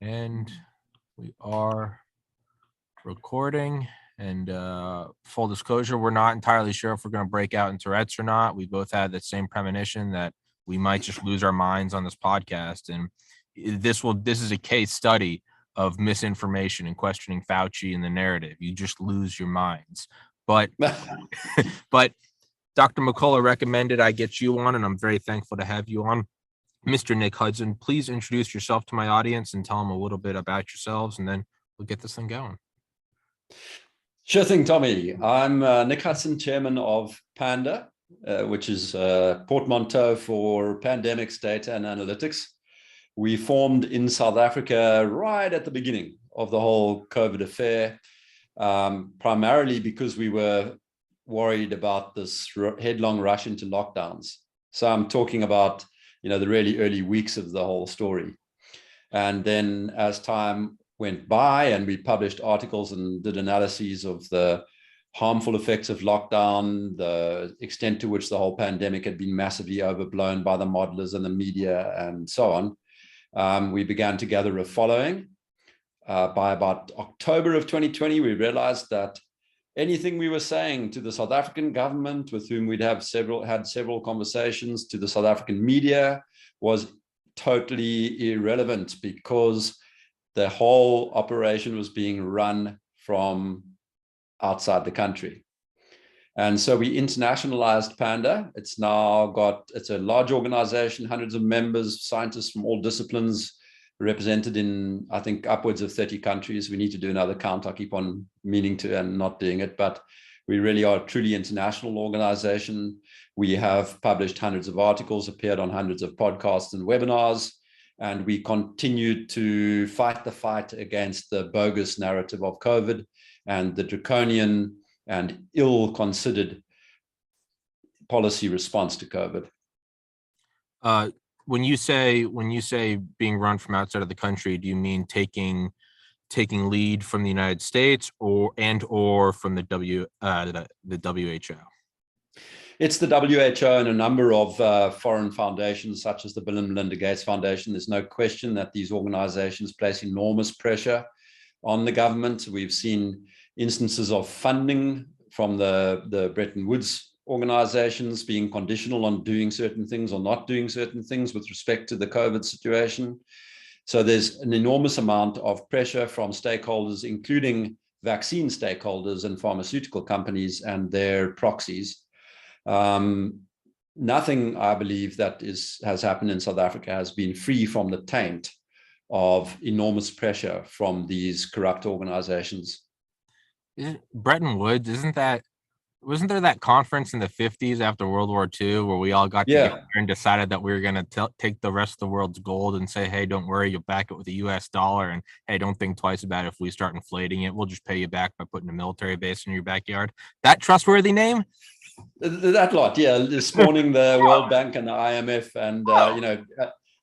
And we are recording. And full disclosure, we're not entirely sure if we're going to break out in Tourette's or not. We both had the same premonition that we might just lose our minds on this podcast. And this is a case study of misinformation and questioning Fauci and the narrative. You just lose your minds. But but Dr. McCullough recommended I get you on, and I'm very thankful to have you on. Mr. Nick Hudson, please introduce yourself to my audience and tell them a little bit about yourselves, and then we'll get this thing going. Sure thing, Tommy. I'm Nick Hudson, chairman of PANDA, which is portmanteau for Pandemics, Data and Analytics. We formed in South Africa right at the beginning of the whole COVID affair, primarily because we were worried about this headlong rush into lockdowns. So I'm talking about, the really early weeks of the whole story. And then as time went by and we published articles and did analyses of the harmful effects of lockdown, the extent to which the whole pandemic had been massively overblown by the modelers and the media and so on, we began to gather a following. By about October of 2020, we realized that anything we were saying to the South African government, with whom we'd had several conversations, to the South African media, was totally irrelevant because the whole operation was being run from outside the country. And so we internationalized PANDA. It's a large organization, hundreds of members, scientists from all disciplines, represented in, I think, upwards of 30 countries. We need to do another count. I keep on meaning to and not doing it, but we really are a truly international organization. We have published hundreds of articles, appeared on hundreds of podcasts and webinars, and we continued to fight the fight against the bogus narrative of COVID and the draconian and ill-considered policy response to COVID. When you say being run from outside of the country, do you mean taking lead from the United States or from the WHO? It's the WHO and a number of foreign foundations, such as the Bill and Melinda Gates Foundation. There's no question that these organizations place enormous pressure on the government. We've seen instances of funding from the Bretton Woods organizations being conditional on doing certain things or not doing certain things with respect to the COVID situation. So there's an enormous amount of pressure from stakeholders, including vaccine stakeholders and pharmaceutical companies and their proxies. Nothing, I believe, that has happened in South Africa has been free from the taint of enormous pressure from these corrupt organizations. Bretton Woods, wasn't there that conference in the 50s after World War II where we all got together and decided that we were going to take the rest of the world's gold and say, hey, don't worry, you'll back it with a US dollar, and hey, don't think twice about it. If we start inflating it, we'll just pay you back by putting a military base in your backyard. That trustworthy name? That lot, yeah, spawning the World Bank and the IMF, and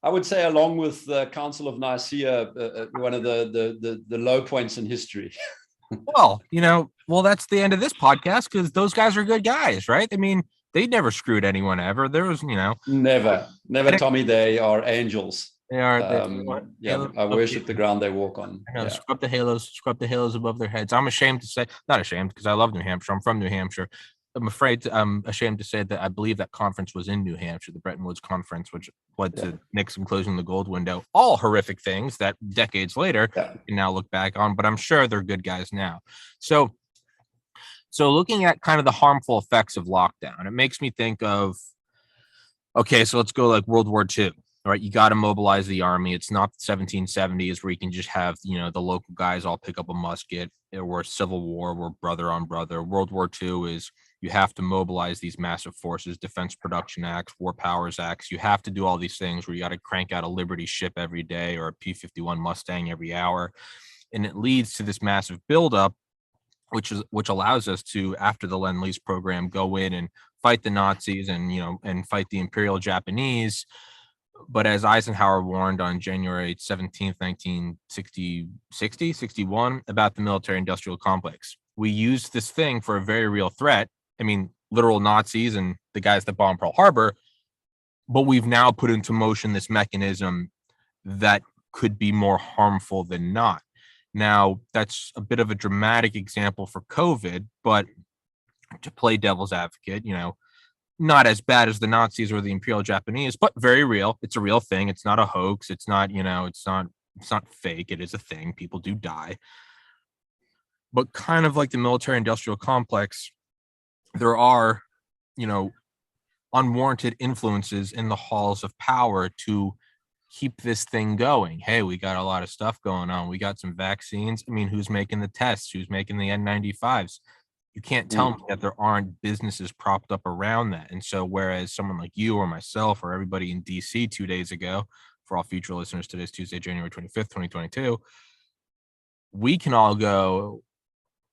I would say, along with the Council of Nicaea, one of the low points in history. Well, that's the end of this podcast, because those guys are good guys, right? I mean, they never screwed anyone ever. There was, never, Tommy. They are angels. They are. I worship the ground they walk on. I know, scrub the halos above their heads. I'm ashamed to say, not ashamed, because I love New Hampshire. I'm from New Hampshire. I'm ashamed to say that I believe that conference was in New Hampshire, the Bretton Woods conference, which led to Nixon closing the gold window. All horrific things that decades later you can now look back on, but I'm sure they're good guys now. So looking at kind of the harmful effects of lockdown, it makes me think of, okay, so let's go like World War II. All right, you got to mobilize the army. It's not the 1770s where you can just have, the local guys all pick up a musket, or Civil War where brother on brother. World War II is you have to mobilize these massive forces, Defense Production Acts, War Powers Acts. You have to do all these things where you got to crank out a Liberty ship every day or a P-51 Mustang every hour. And it leads to this massive buildup, which allows us to, after the Lend-Lease program, go in and fight the Nazis and fight the Imperial Japanese. But as Eisenhower warned on January 17th, 1961, about the military-industrial complex, we used this thing for a very real threat. I mean, literal Nazis and the guys that bombed Pearl Harbor. But we've now put into motion this mechanism that could be more harmful than not. Now, that's a bit of a dramatic example for COVID, but to play devil's advocate, not as bad as the Nazis or the Imperial Japanese, but very real. It's a real thing. It's not a hoax. It's not, it's not fake. It is a thing. People do die. But kind of like the military industrial complex, there are, unwarranted influences in the halls of power to keep this thing going. Hey, we got a lot of stuff going on. We got some vaccines. I mean, who's making the tests? Who's making the N95s? You can't tell me that there aren't businesses propped up around that. And so whereas someone like you or myself or everybody in DC 2 days ago, for all future listeners, today's Tuesday, January 25th, 2022, we can all go,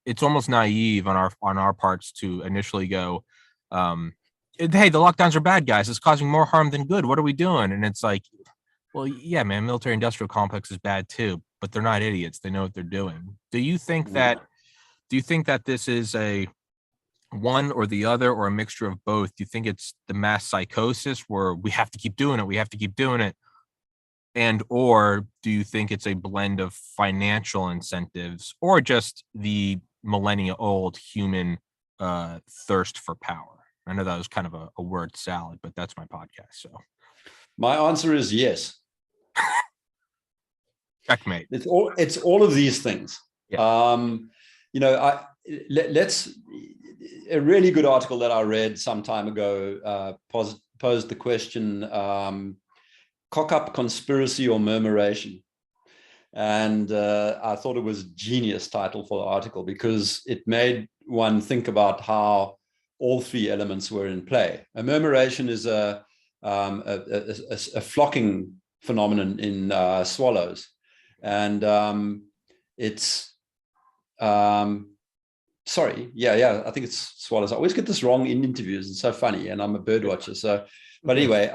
it's almost naive on our parts to initially go, hey, the lockdowns are bad, guys. It's causing more harm than good. What are we doing? And it's like, well, yeah, man, military industrial complex is bad too, but they're not idiots. They know what they're doing. Do you think that this is a one or the other or a mixture of both? Do you think it's the mass psychosis where we have to keep doing it? We have to keep doing it. And or do you think it's a blend of financial incentives or just the millennia old human thirst for power? I know that was kind of a word salad, but that's my podcast. So my answer is yes. Checkmate. It's all of these things. Yeah. Let's a really good article that I read some time ago posed the question, cock up conspiracy or murmuration. And I thought it was a genius title for the article because it made one think about how all three elements were in play. A murmuration is a flocking phenomenon in swallows. And it's, I think it's swallows. I always get this wrong in interviews. It's so funny. And I'm a bird watcher. So, but anyway,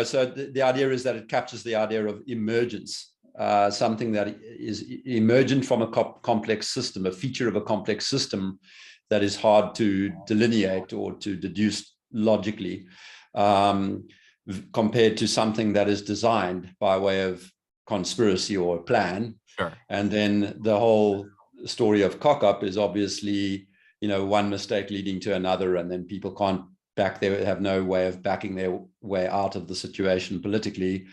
so the idea is that it captures the idea of emergence, something that is emergent from a complex system, a feature of a complex system that is hard to delineate or to deduce logically, compared to something that is designed by way of conspiracy or plan. Sure. And then the whole story of cock up is obviously, one mistake leading to another, and then people can't have no way of backing their way out of the situation politically.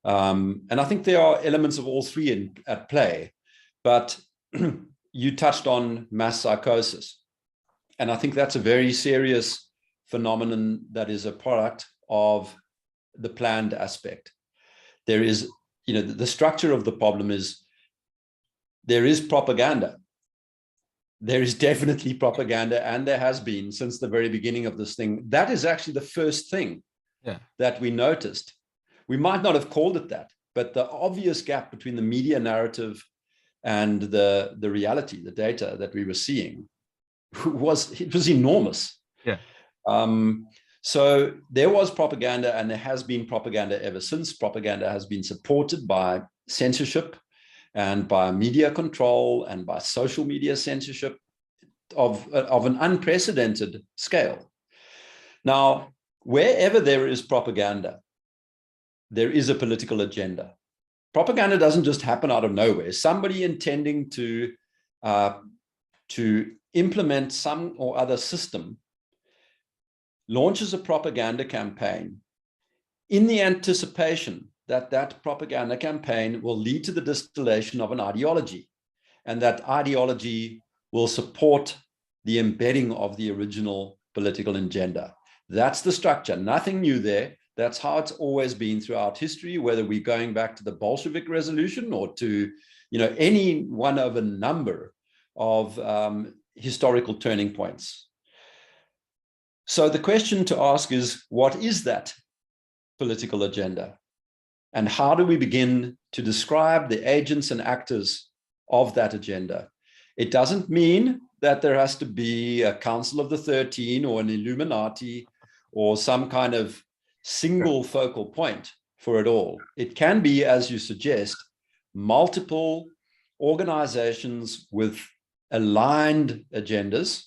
And I think there are elements of all three at play, but you touched on mass psychosis. And I think that's a very serious phenomenon that is a product of the planned aspect. There is, the structure of the problem is there is propaganda. There is definitely propaganda, and there has been since the very beginning of this thing. That is actually the first thing that we noticed. We might not have called it that, but the obvious gap between the media narrative and the reality, the data that we were seeing, was enormous. Yeah. So there was propaganda, and there has been propaganda ever since. Propaganda has been supported by censorship and by media control and by social media censorship of an unprecedented scale. Now, wherever there is propaganda, there is a political agenda. Propaganda doesn't just happen out of nowhere. Somebody intending to implement some or other system launches a propaganda campaign in the anticipation that that propaganda campaign will lead to the distillation of an ideology, and that ideology will support the embedding of the original political agenda. That's the structure. Nothing new there. That's how it's always been throughout history, whether we're going back to the Bolshevik Revolution or to, any one of a number of historical turning points. So the question to ask is, what is that political agenda? And how do we begin to describe the agents and actors of that agenda? It doesn't mean that there has to be a Council of the 13 or an Illuminati or some kind of single focal point for it all. It can be, as you suggest, multiple organizations with aligned agendas.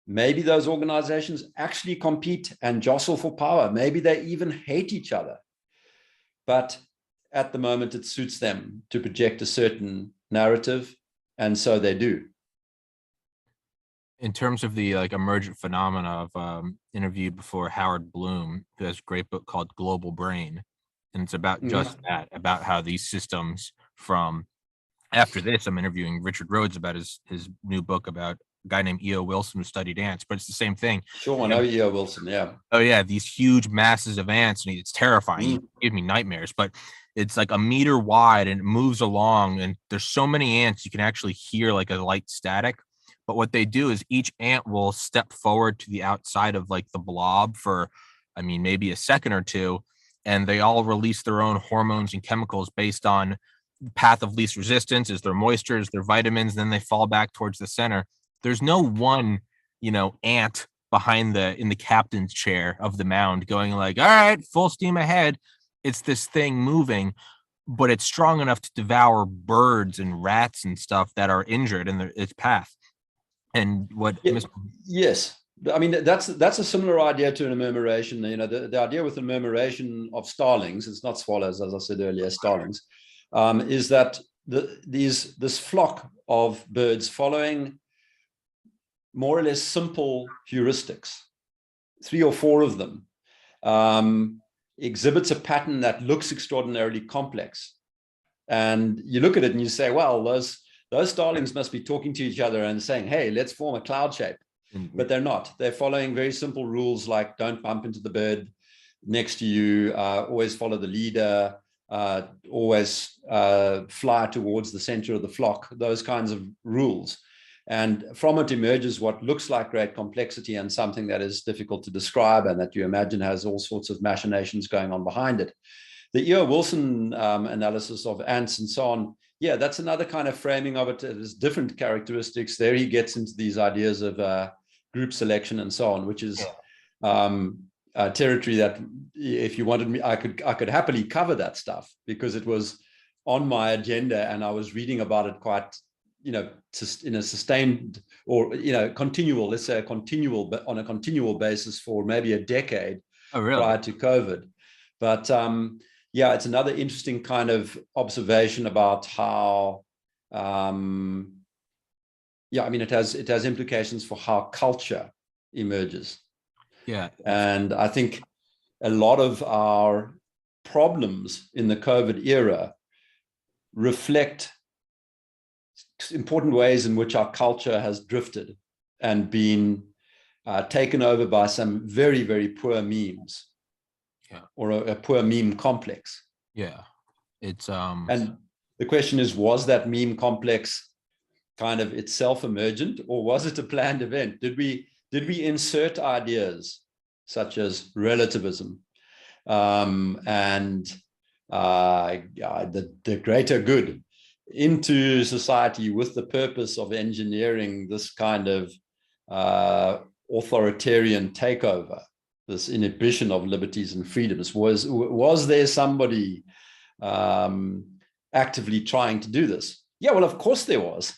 Maybe those organizations actually compete and jostle for power. Maybe they even hate each other. But at the moment it suits them to project a certain narrative, and so they do. In terms of the like emergent phenomena, of interviewed before Howard Bloom, who has a great book called Global Brain, and it's about just that, about how these systems from. After this, I'm interviewing Richard Rhodes about his new book about a guy named E.O. Wilson who studied ants, but it's the same thing. Sure, I know E.O. Wilson, yeah. Oh yeah, these huge masses of ants, and it's terrifying. It gives me nightmares, but it's like a meter wide and it moves along, and there's so many ants you can actually hear like a light static. But what they do is each ant will step forward to the outside of like the blob for, I mean, maybe a second or two, and they all release their own hormones and chemicals based on path of least resistance, is their moisture, is their vitamins, then they fall back towards the center. There's no one, ant behind in the captain's chair of the mound going like, all right, full steam ahead. It's this thing moving, but it's strong enough to devour birds and rats and stuff that are injured in its path. And what yes, I mean, that's a similar idea to an murmuration. The idea with the murmuration of starlings, it's not swallows, as I said earlier, starlings, is that this flock of birds following more or less simple heuristics, 3 or 4 of them, exhibits a pattern that looks extraordinarily complex. And you look at it and you say, well, those starlings must be talking to each other and saying, hey, let's form a cloud shape. But they're not. They're following very simple rules like don't bump into the bird next to you, always follow the leader, always fly towards the center of the flock, those kinds of rules. And from it emerges what looks like great complexity and something that is difficult to describe and that you imagine has all sorts of machinations going on behind it. The E.O. Wilson analysis of ants and so on, yeah, that's another kind of framing of it. There's different characteristics. There he gets into these ideas of group selection and so on, which is a territory that, if you wanted me, I could happily cover that stuff because it was on my agenda and I was reading about it quite, in a sustained or continual, let's say but on a continual basis for maybe a decade prior to COVID. But yeah, it's another interesting kind of observation about how, I mean, it has implications for how culture emerges. Yeah. And I think a lot of our problems in the COVID era reflect important ways in which our culture has drifted and been taken over by some very, very poor memes. Yeah. Or a poor meme complex. Yeah. It's and the question is, was that meme complex kind of itself emergent, or was it a planned event? Did we insert ideas such as relativism and the greater good into society with the purpose of engineering this kind of authoritarian takeover, this inhibition of liberties and freedoms? Was there somebody actively trying to do this? Yeah, well, of course there was,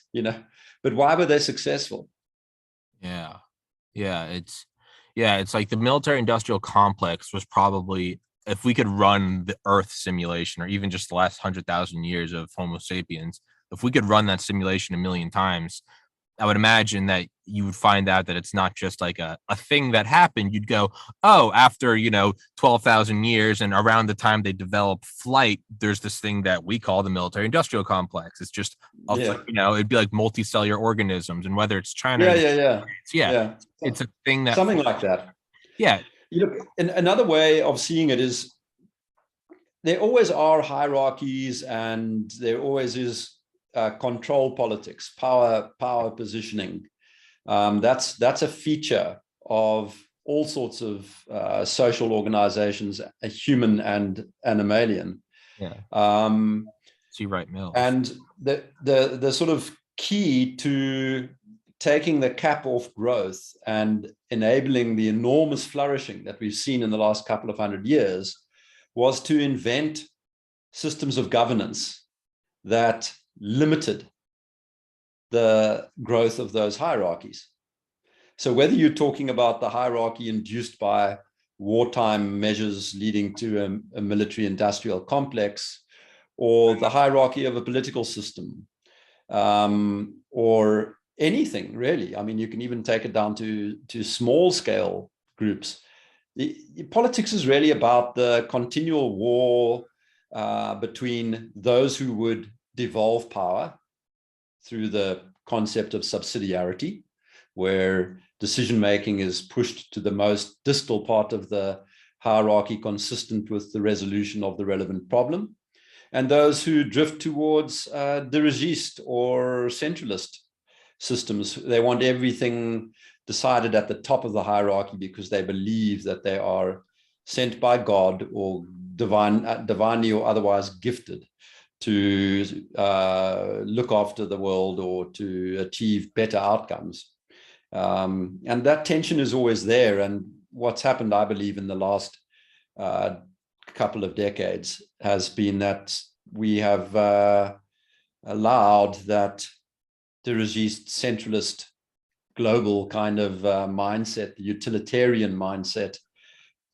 but why were they successful? Yeah. It's like the military-industrial complex was probably, if we could run the Earth simulation, or even just the last 100,000 years of Homo sapiens, if we could run that simulation 1,000,000 times, I would imagine that you would find out that it's not just like a thing that happened. You'd go, oh, after, 12,000 years and around the time they develop flight, there's this thing that we call the military industrial complex. It's just, it'd be like multicellular organisms, and whether it's China. It's a thing that. Something like that. Yeah. Another way of seeing it is there always are hierarchies and there always is control politics, power positioning. That's a feature of all sorts of social organizations, human and animalian. Yeah. See, right, Mills. And the sort of key to taking the cap off growth and enabling the enormous flourishing that we've seen in the last couple of 100 years was to invent systems of governance that limited the growth of those hierarchies. So whether you're talking about the hierarchy induced by wartime measures leading to a military industrial complex, or the hierarchy of a political system, or anything really. I mean, you can even take it down to small scale groups. Politics is really about the continual war between those who would devolve power through the concept of subsidiarity, where decision-making is pushed to the most distal part of the hierarchy consistent with the resolution of the relevant problem, and those who drift towards dirigiste or centralist systems. They want everything decided at the top of the hierarchy because they believe that they are sent by God or divinely or otherwise gifted to look after the world or to achieve better outcomes. And that tension is always there. And what's happened, I believe, in the last couple of decades has been that we have allowed that dirigiste, centralist, global kind of mindset, utilitarian mindset,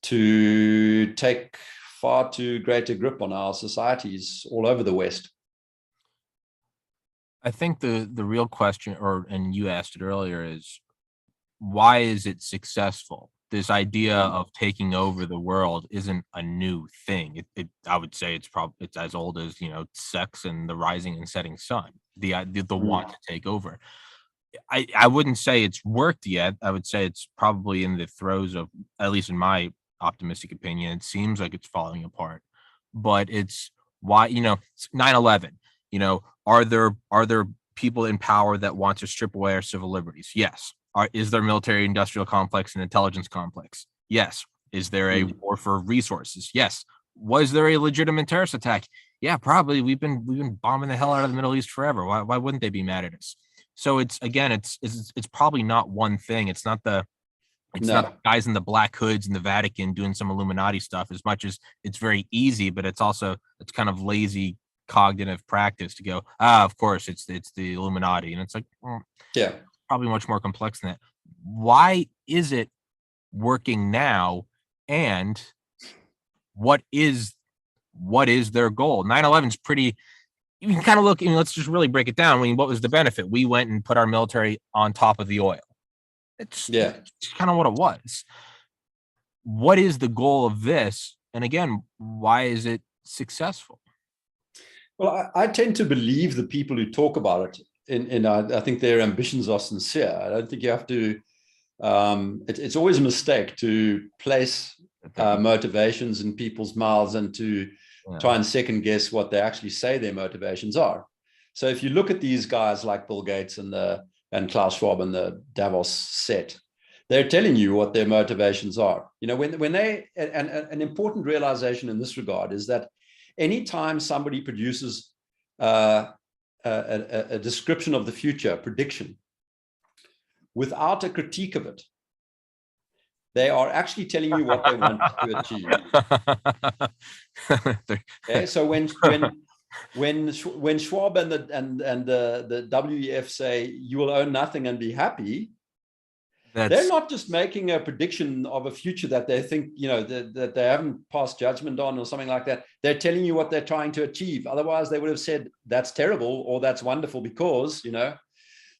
to take far too great a grip on our societies all over the West. I think the real question, and you asked it earlier, is why is it successful? This idea of taking over the world isn't a new thing. I would say it's as old as, sex and the rising and setting sun. The want to take over. I wouldn't say it's worked yet. I would say it's probably in the throes of, at least in my optimistic opinion, it seems like it's falling apart. But it's why, 9/11, are there people in power that want to strip away our civil liberties? Yes. Is there military industrial complex and intelligence complex? Yes. Is there a war for resources? Yes. Was there a legitimate terrorist attack? Yeah, probably. We've been bombing the hell out of the Middle East forever. Why wouldn't they be mad at us? So it's probably not one thing. It's not the guys in the black hoods in the Vatican doing some Illuminati stuff, as much as it's very easy, but it's kind of lazy cognitive practice to go, of course it's the Illuminati. And it's like, yeah, probably much more complex than that. Why is it working now? And what is their goal? 9/11 is pretty, you can kind of look, let's just really break it down. I mean, what was the benefit? We went and put our military on top of the oil. It's kind of what it was. What is the goal of this? And again, why is it successful? Well, I tend to believe the people who talk about it, and I think their ambitions are sincere. I don't think you have to, it's always a mistake to place motivations in people's mouths and to try and second guess what they actually say their motivations are. So if you look at these guys like Bill Gates and Klaus Schwab and the Davos set, they're telling you what their motivations are. When they, and an important realization in this regard is that anytime somebody produces a description of the future, a prediction, without a critique of it, they are actually telling you what they want to achieve. Okay, so when Schwab and the WEF say you will own nothing and be happy, they're not just making a prediction of a future that they think, that they haven't passed judgment on or something like that. They're telling you what they're trying to achieve. Otherwise, they would have said that's terrible or that's wonderful because,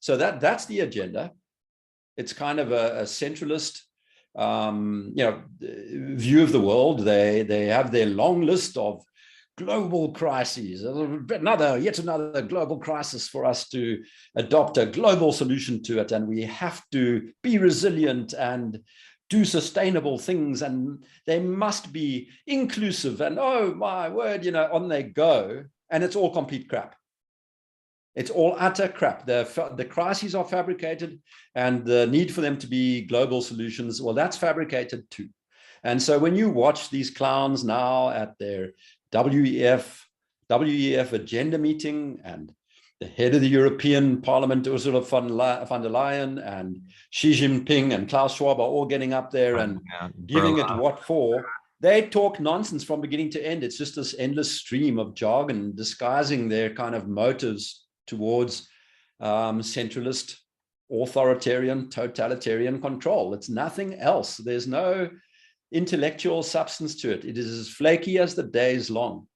So that's the agenda. It's kind of a centralist, view of the world. They have their long list of global crises, yet another global crisis for us to adopt a global solution to it. And we have to be resilient and do sustainable things. And they must be inclusive. And oh my word, on they go. And it's all complete crap. It's all utter crap. The crises are fabricated, and the need for them to be global solutions, well, that's fabricated too. And so when you watch these clowns now at their WEF agenda meeting, and the head of the European Parliament, Ursula von der Leyen, and Xi Jinping and Klaus Schwab are all getting up there and giving it what for. They talk nonsense from beginning to end. It's just this endless stream of jargon disguising their kind of motives towards centralist, authoritarian, totalitarian control. It's nothing else. There's no intellectual substance to it. It is as flaky as the day is long.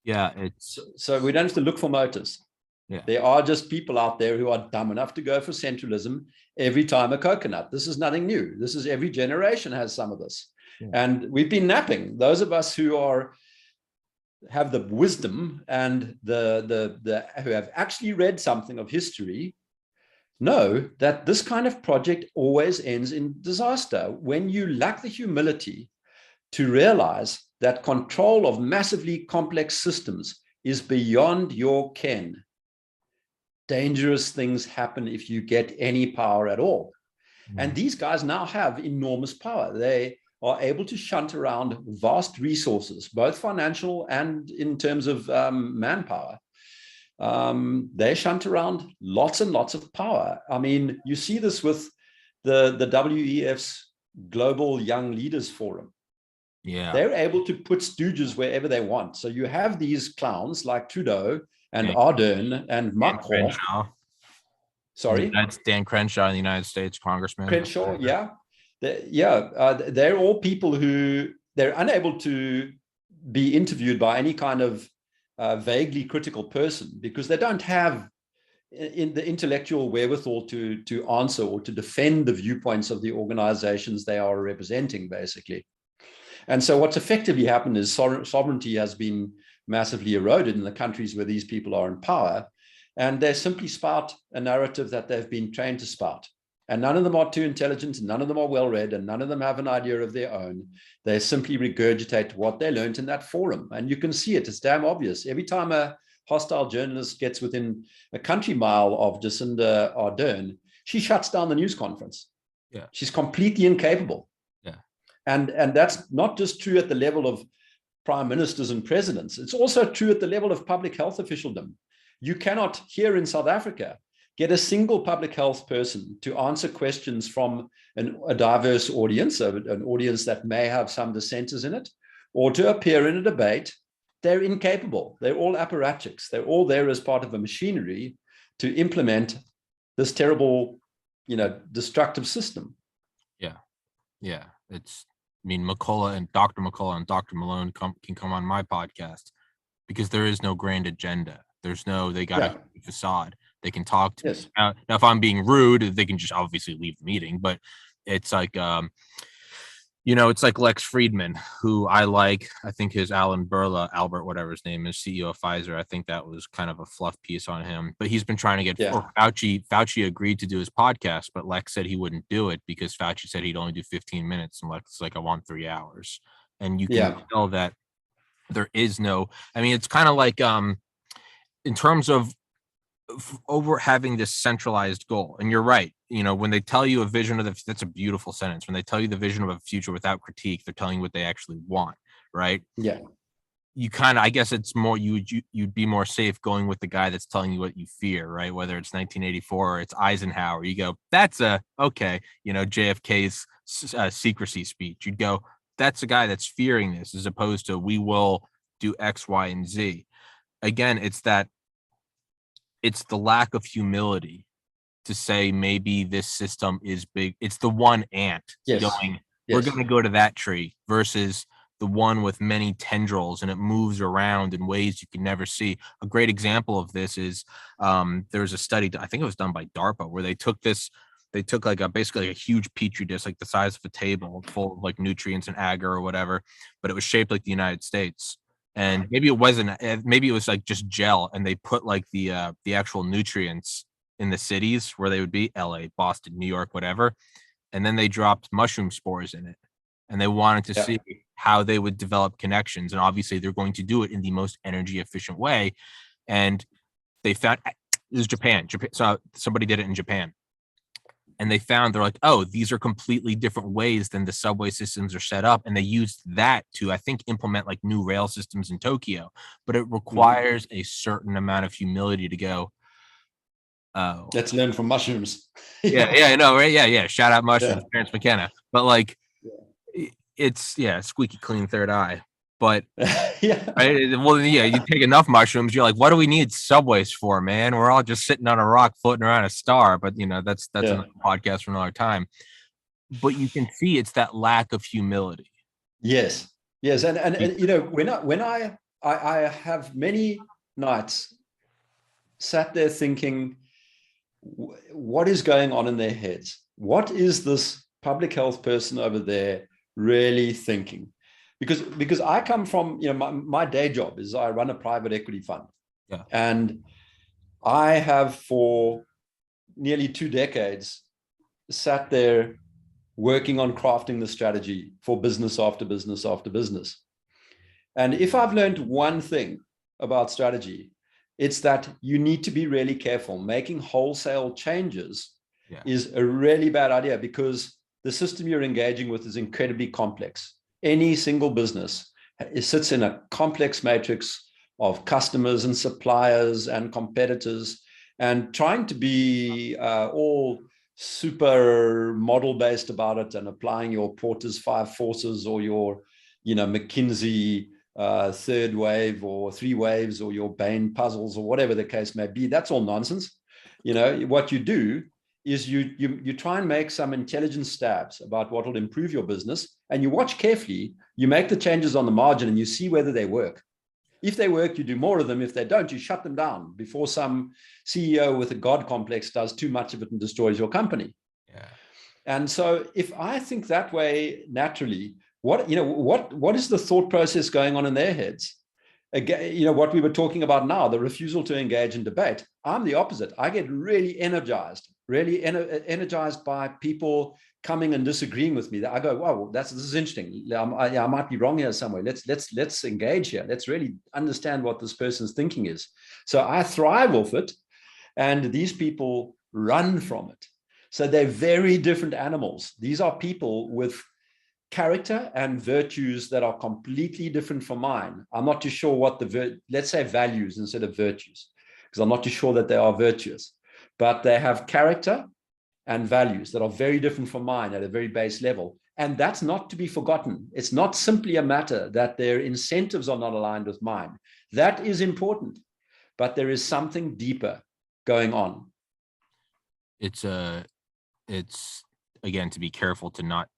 Yeah, it's So we don't have to look for motives. yeah. There are just people out there who are dumb enough to go for centralism every time a coconut. This is nothing new. This is every generation has some of this. Yeah. And we've been napping. Those of us who have the wisdom and who have actually read something of history know that this kind of project always ends in disaster when you lack the humility to realize that control of massively complex systems is beyond your ken. Dangerous things happen if you get any power at all. And these guys now have enormous power. They are able to shunt around vast resources, both financial and in terms of manpower. They shunt around lots and lots of power. I mean, you see this with the WEF's Global Young Leaders Forum. Yeah. They're able to put stooges wherever they want. So you have these clowns like Trudeau and Yeah. Ardern and Macron. Sorry? That's Dan Crenshaw in the United States, congressman. Crenshaw, yeah. They're all people who they're unable to be interviewed by any kind of vaguely critical person because they don't have in the intellectual wherewithal to answer or to defend the viewpoints of the organizations they are representing, basically. And so what's effectively happened is sovereignty has been massively eroded in the countries where these people are in power, and they simply spout a narrative that they've been trained to spout. And none of them are too intelligent, and none of them are well-read, and none of them have an idea of their own. They simply regurgitate what they learned in that forum. And you can see it, it's damn obvious. Every time a hostile journalist gets within a country mile of Jacinda Ardern, she shuts down the news conference. Yeah. She's completely incapable. Yeah. And that's not just true at the level of prime ministers and presidents. It's also true at the level of public health officialdom. You cannot, here in South Africa, get a single public health person to answer questions from a diverse audience, an audience that may have some dissenters in it, or to appear in a debate. They're incapable. They're all apparatchiks. They're all there as part of a machinery to implement this terrible, destructive system. Yeah. Yeah. McCullough and Dr. McCullough and Dr. Malone can come on my podcast because there is no grand agenda. They got a facade. They can talk to me. Now, if I'm being rude, they can just obviously leave the meeting, but it's like, it's like Lex Friedman, who I like. I think his Albert, whatever his name is, CEO of Pfizer. I think that was kind of a fluff piece on him, but he's been trying to get Fauci agreed to do his podcast, but Lex said he wouldn't do it because Fauci said he'd only do 15 minutes. And Lex is like, I want 3 hours. And you can tell that there is no, it's kind of like, in terms of over having this centralized goal. And you're right. When they tell you a vision of that's a beautiful sentence. When they tell you the vision of a future without critique, they're telling you what they actually want. Right. Yeah. You kind of, I guess it's more, you'd be more safe going with the guy that's telling you what you fear, right? Whether it's 1984 or it's Eisenhower, you go, that's JFK's secrecy speech. You'd go, that's a guy that's fearing this, as opposed to we will do X, Y, and Z. Again, it's the lack of humility to say maybe this system is big. It's the one ant going, we're going to go to that tree versus the one with many tendrils and it moves around in ways you can never see. A great example of this is there's a study, I think it was done by DARPA, where they took basically a huge petri dish, like the size of a table, full of like nutrients and agar or whatever, but it was shaped like the United States. And maybe it wasn't, maybe it was like just gel, and they put like the actual nutrients in the cities where they would be, LA, Boston, New York, whatever. And then they dropped mushroom spores in it, and they wanted to see how they would develop connections. And obviously they're going to do it in the most energy efficient way. And they found, it was Japan. So somebody did it in Japan. And they found, they're like, oh, these are completely different ways than the subway systems are set up. And they used that to, I think, implement like new rail systems in Tokyo. But it requires a certain amount of humility to go, oh. Let's learn from mushrooms. Yeah, I know, right? Yeah. Shout out mushrooms, Terrence McKenna. But like, it's, squeaky clean third eye. But right? Well, you take enough mushrooms, you're like, what do we need subways for, man? We're all just sitting on a rock floating around a star. But that's another podcast for another time. But you can see it's that lack of humility. Yes. And when I I have many nights sat there thinking, what is going on in their heads? What is this public health person over there really thinking? Because I come from, my day job is I run a private equity fund. Yeah. And I have for nearly 2 decades sat there working on crafting the strategy for business after business after business. And if I've learned one thing about strategy, it's that you need to be really careful. Making wholesale changes is a really bad idea, because the system you're engaging with is incredibly complex. Any single business sits in a complex matrix of customers and suppliers and competitors, and trying to be all super model based about it and applying your Porter's 5 forces or your McKinsey third wave or 3 waves or your Bain puzzles or whatever the case may be, that's all nonsense. What you do is you try and make some intelligent stabs about what will improve your business, and you watch carefully, you make the changes on the margin, and you see whether they work. If they work, you do more of them. If they don't, you shut them down before some CEO with a God complex does too much of it and destroys your company. Yeah. And so if I think that way naturally, what is the thought process going on in their heads? Again, what we were talking about now, the refusal to engage in debate. I'm the opposite. I get really energized by people coming and disagreeing with me. I go, wow, this is interesting. I might be wrong here somewhere. Let's engage here. Let's really understand what this person's thinking is. So I thrive off it, and these people run from it. So they're very different animals. These are people with character and virtues that are completely different from mine. I'm not too sure what let's say values instead of virtues, because I'm not too sure that they are virtuous, but they have character and values that are very different from mine at a very base level. And that's not to be forgotten. It's not simply a matter that their incentives are not aligned with mine. That is important, but there is something deeper going on. It's again, to be careful to not,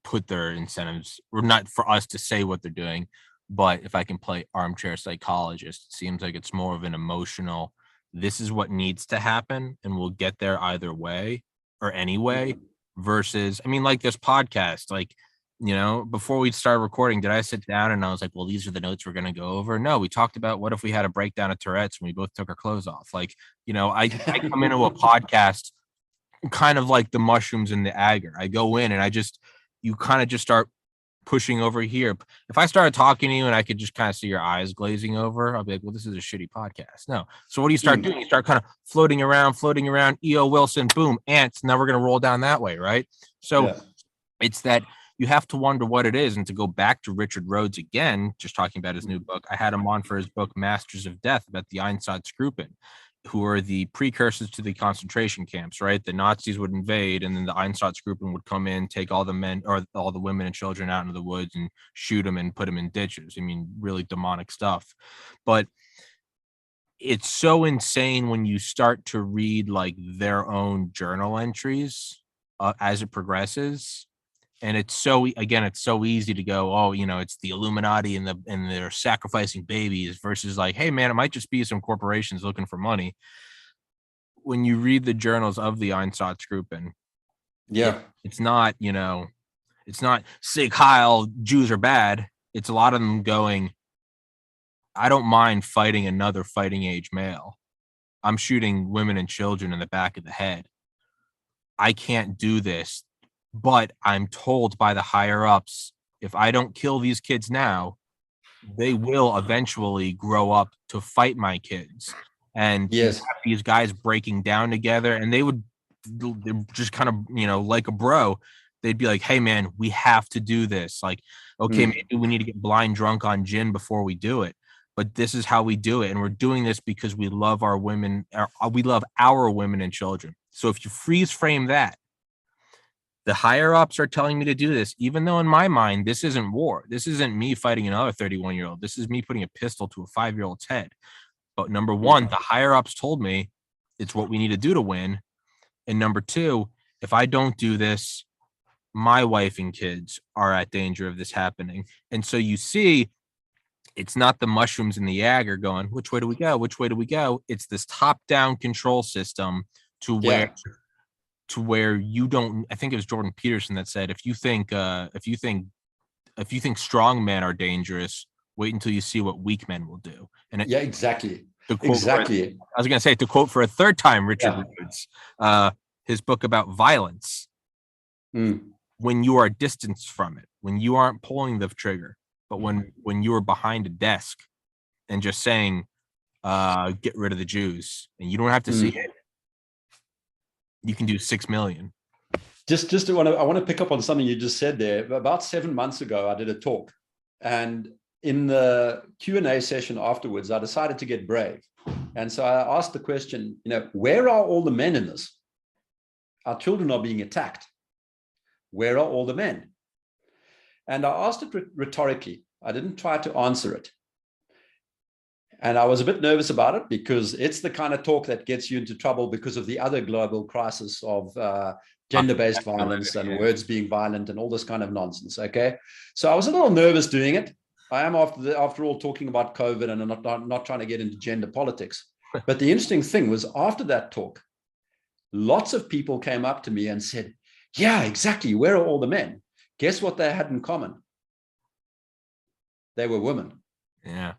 put their incentives, or not for us to say what they're doing. But if I can play armchair psychologist, it seems like it's more of an emotional, this is what needs to happen, and we'll get there either way or anyway, versus, like this podcast, before we started recording, did I sit down and I was like, well, these are the notes we're going to go over? No, we talked about what if we had a breakdown of Tourette's and we both took our clothes off. I come into a podcast kind of like the mushrooms in the agar. I go in and you kind of just start pushing over here. If I started talking to you and I could just kind of see your eyes glazing over, I'll be like, well, this is a shitty podcast. No. So what do you start doing? You start kind of floating around, E.O. Wilson, boom, ants. Now we're going to roll down that way, right? So it's that you have to wonder what it is. And to go back to Richard Rhodes again, just talking about his new book, I had him on for his book, Masters of Death, about the Einsatzgruppen, who are the precursors to the concentration camps, right? The Nazis would invade, and then the Einsatzgruppen would come in, take all the men or all the women and children out into the woods and shoot them and put them in ditches. Really demonic stuff. But it's so insane when you start to read their own journal entries as it progresses. And it's so easy to go, oh, it's the Illuminati and they're sacrificing babies, versus hey, man, it might just be some corporations looking for money. When you read the journals of the Einsatzgruppen, it's not, it's not Sig Heil, Jews are bad. It's a lot of them going, I don't mind fighting another fighting age male. I'm shooting women and children in the back of the head. I can't do this. But I'm told by the higher ups, if I don't kill these kids now, they will eventually grow up to fight my kids. And these guys breaking down together, and they're just kind of, like a bro, they'd be like, hey, man, we have to do this. Okay, maybe we need to get blind drunk on gin before we do it. But this is how we do it. And we're doing this because we love our women. We love our women and children. So if you freeze frame that, the higher ups are telling me to do this, even though in my mind, this isn't war. This isn't me fighting another 31-year-old. This is me putting a pistol to a 5-year-old's head. But number one, the higher ups told me it's what we need to do to win. And number two, if I don't do this, my wife and kids are at danger of this happening. And so you see it's not the mushrooms in the Jagger going, which way do we go? Which way do we go? It's this top-down control system to where Yeah. you don't. I think it was Jordan Peterson that said, if you think strong men are dangerous, wait until you see what weak men will do. And Yeah, exactly. to quote, Exactly. I was going to say, to quote for a third time, Richard Yeah. Rhodes, his book about violence. Mm. When you are distanced from it, when you aren't pulling the trigger, but when you are behind a desk and just saying, get rid of the Jews, and you don't have to see it, you can do 6 million. I want to pick up on something you just said there. About 7 months ago, I did a talk, and in the Q&A session afterwards, I decided to get brave. And so I asked the question, where are all the men in this? Our children are being attacked. Where are all the men? And I asked it rhetorically. I didn't try to answer it. And I was a bit nervous about it because it's the kind of talk that gets you into trouble because of the other global crisis of gender-based violence and words being violent and all this kind of nonsense. Okay. So I was a little nervous doing it. I am after all talking about COVID, and I'm not trying to get into gender politics. But the interesting thing was, after that talk, lots of people came up to me and said, yeah, exactly. Where are all the men? Guess what they had in common? They were women. Yeah.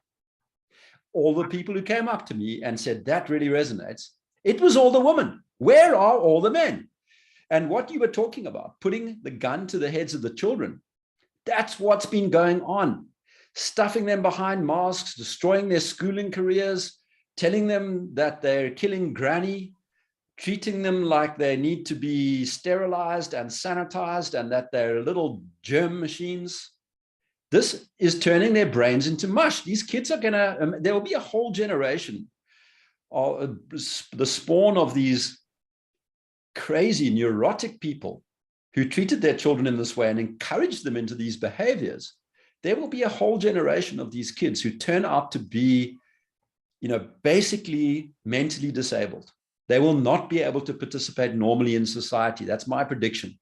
All the people who came up to me and said, that really resonates, it was all the women. Where are all the men? And what you were talking about, putting the gun to the heads of the children, that's what's been going on. Stuffing them behind masks, destroying their schooling careers, telling them that they're killing granny, treating them like they need to be sterilized and sanitized and that they're little germ machines. This is turning their brains into mush. These kids are there will be a whole generation of the spawn of these crazy neurotic people who treated their children in this way and encouraged them into these behaviors. There will be a whole generation of these kids who turn out to be, basically mentally disabled. They will not be able to participate normally in society. That's my prediction.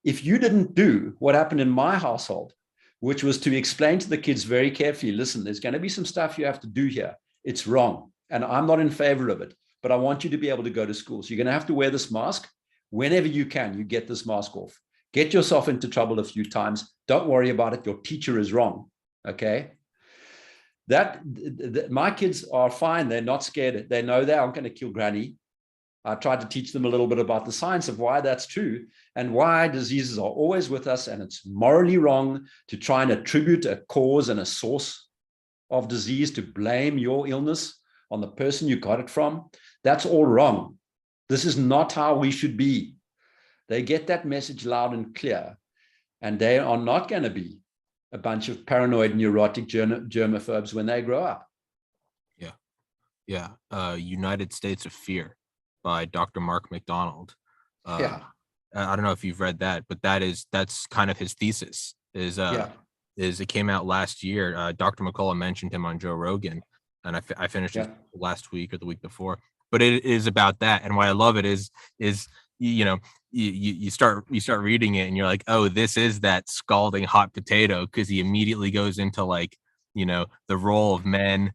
If you didn't do what happened in my household, which was to explain to the kids very carefully, listen, there's going to be some stuff you have to do here. It's wrong. And I'm not in favor of it, but I want you to be able to go to school. So you're going to have to wear this mask whenever you can. You get this mask off. Get yourself into trouble a few times. Don't worry about it. Your teacher is wrong. Okay. My kids are fine. They're not scared. They know they aren't going to kill granny. I tried to teach them a little bit about the science of why that's true and why diseases are always with us. And it's morally wrong to try and attribute a cause and a source of disease, to blame your illness on the person you got it from. That's all wrong. This is not how we should be. They get that message loud and clear, and they are not going to be a bunch of paranoid, neurotic germaphobes when they grow up. Yeah. United States of Fear by Dr. Mark McDonald. I don't know if you've read that, but that's kind of his thesis. Is it came out last year. Dr. McCullough mentioned him on Joe Rogan, and I finished it last week or the week before. But it is about that, and why I love it is you start reading it and you're like, oh, this is that scalding hot potato, because he immediately goes into the role of men,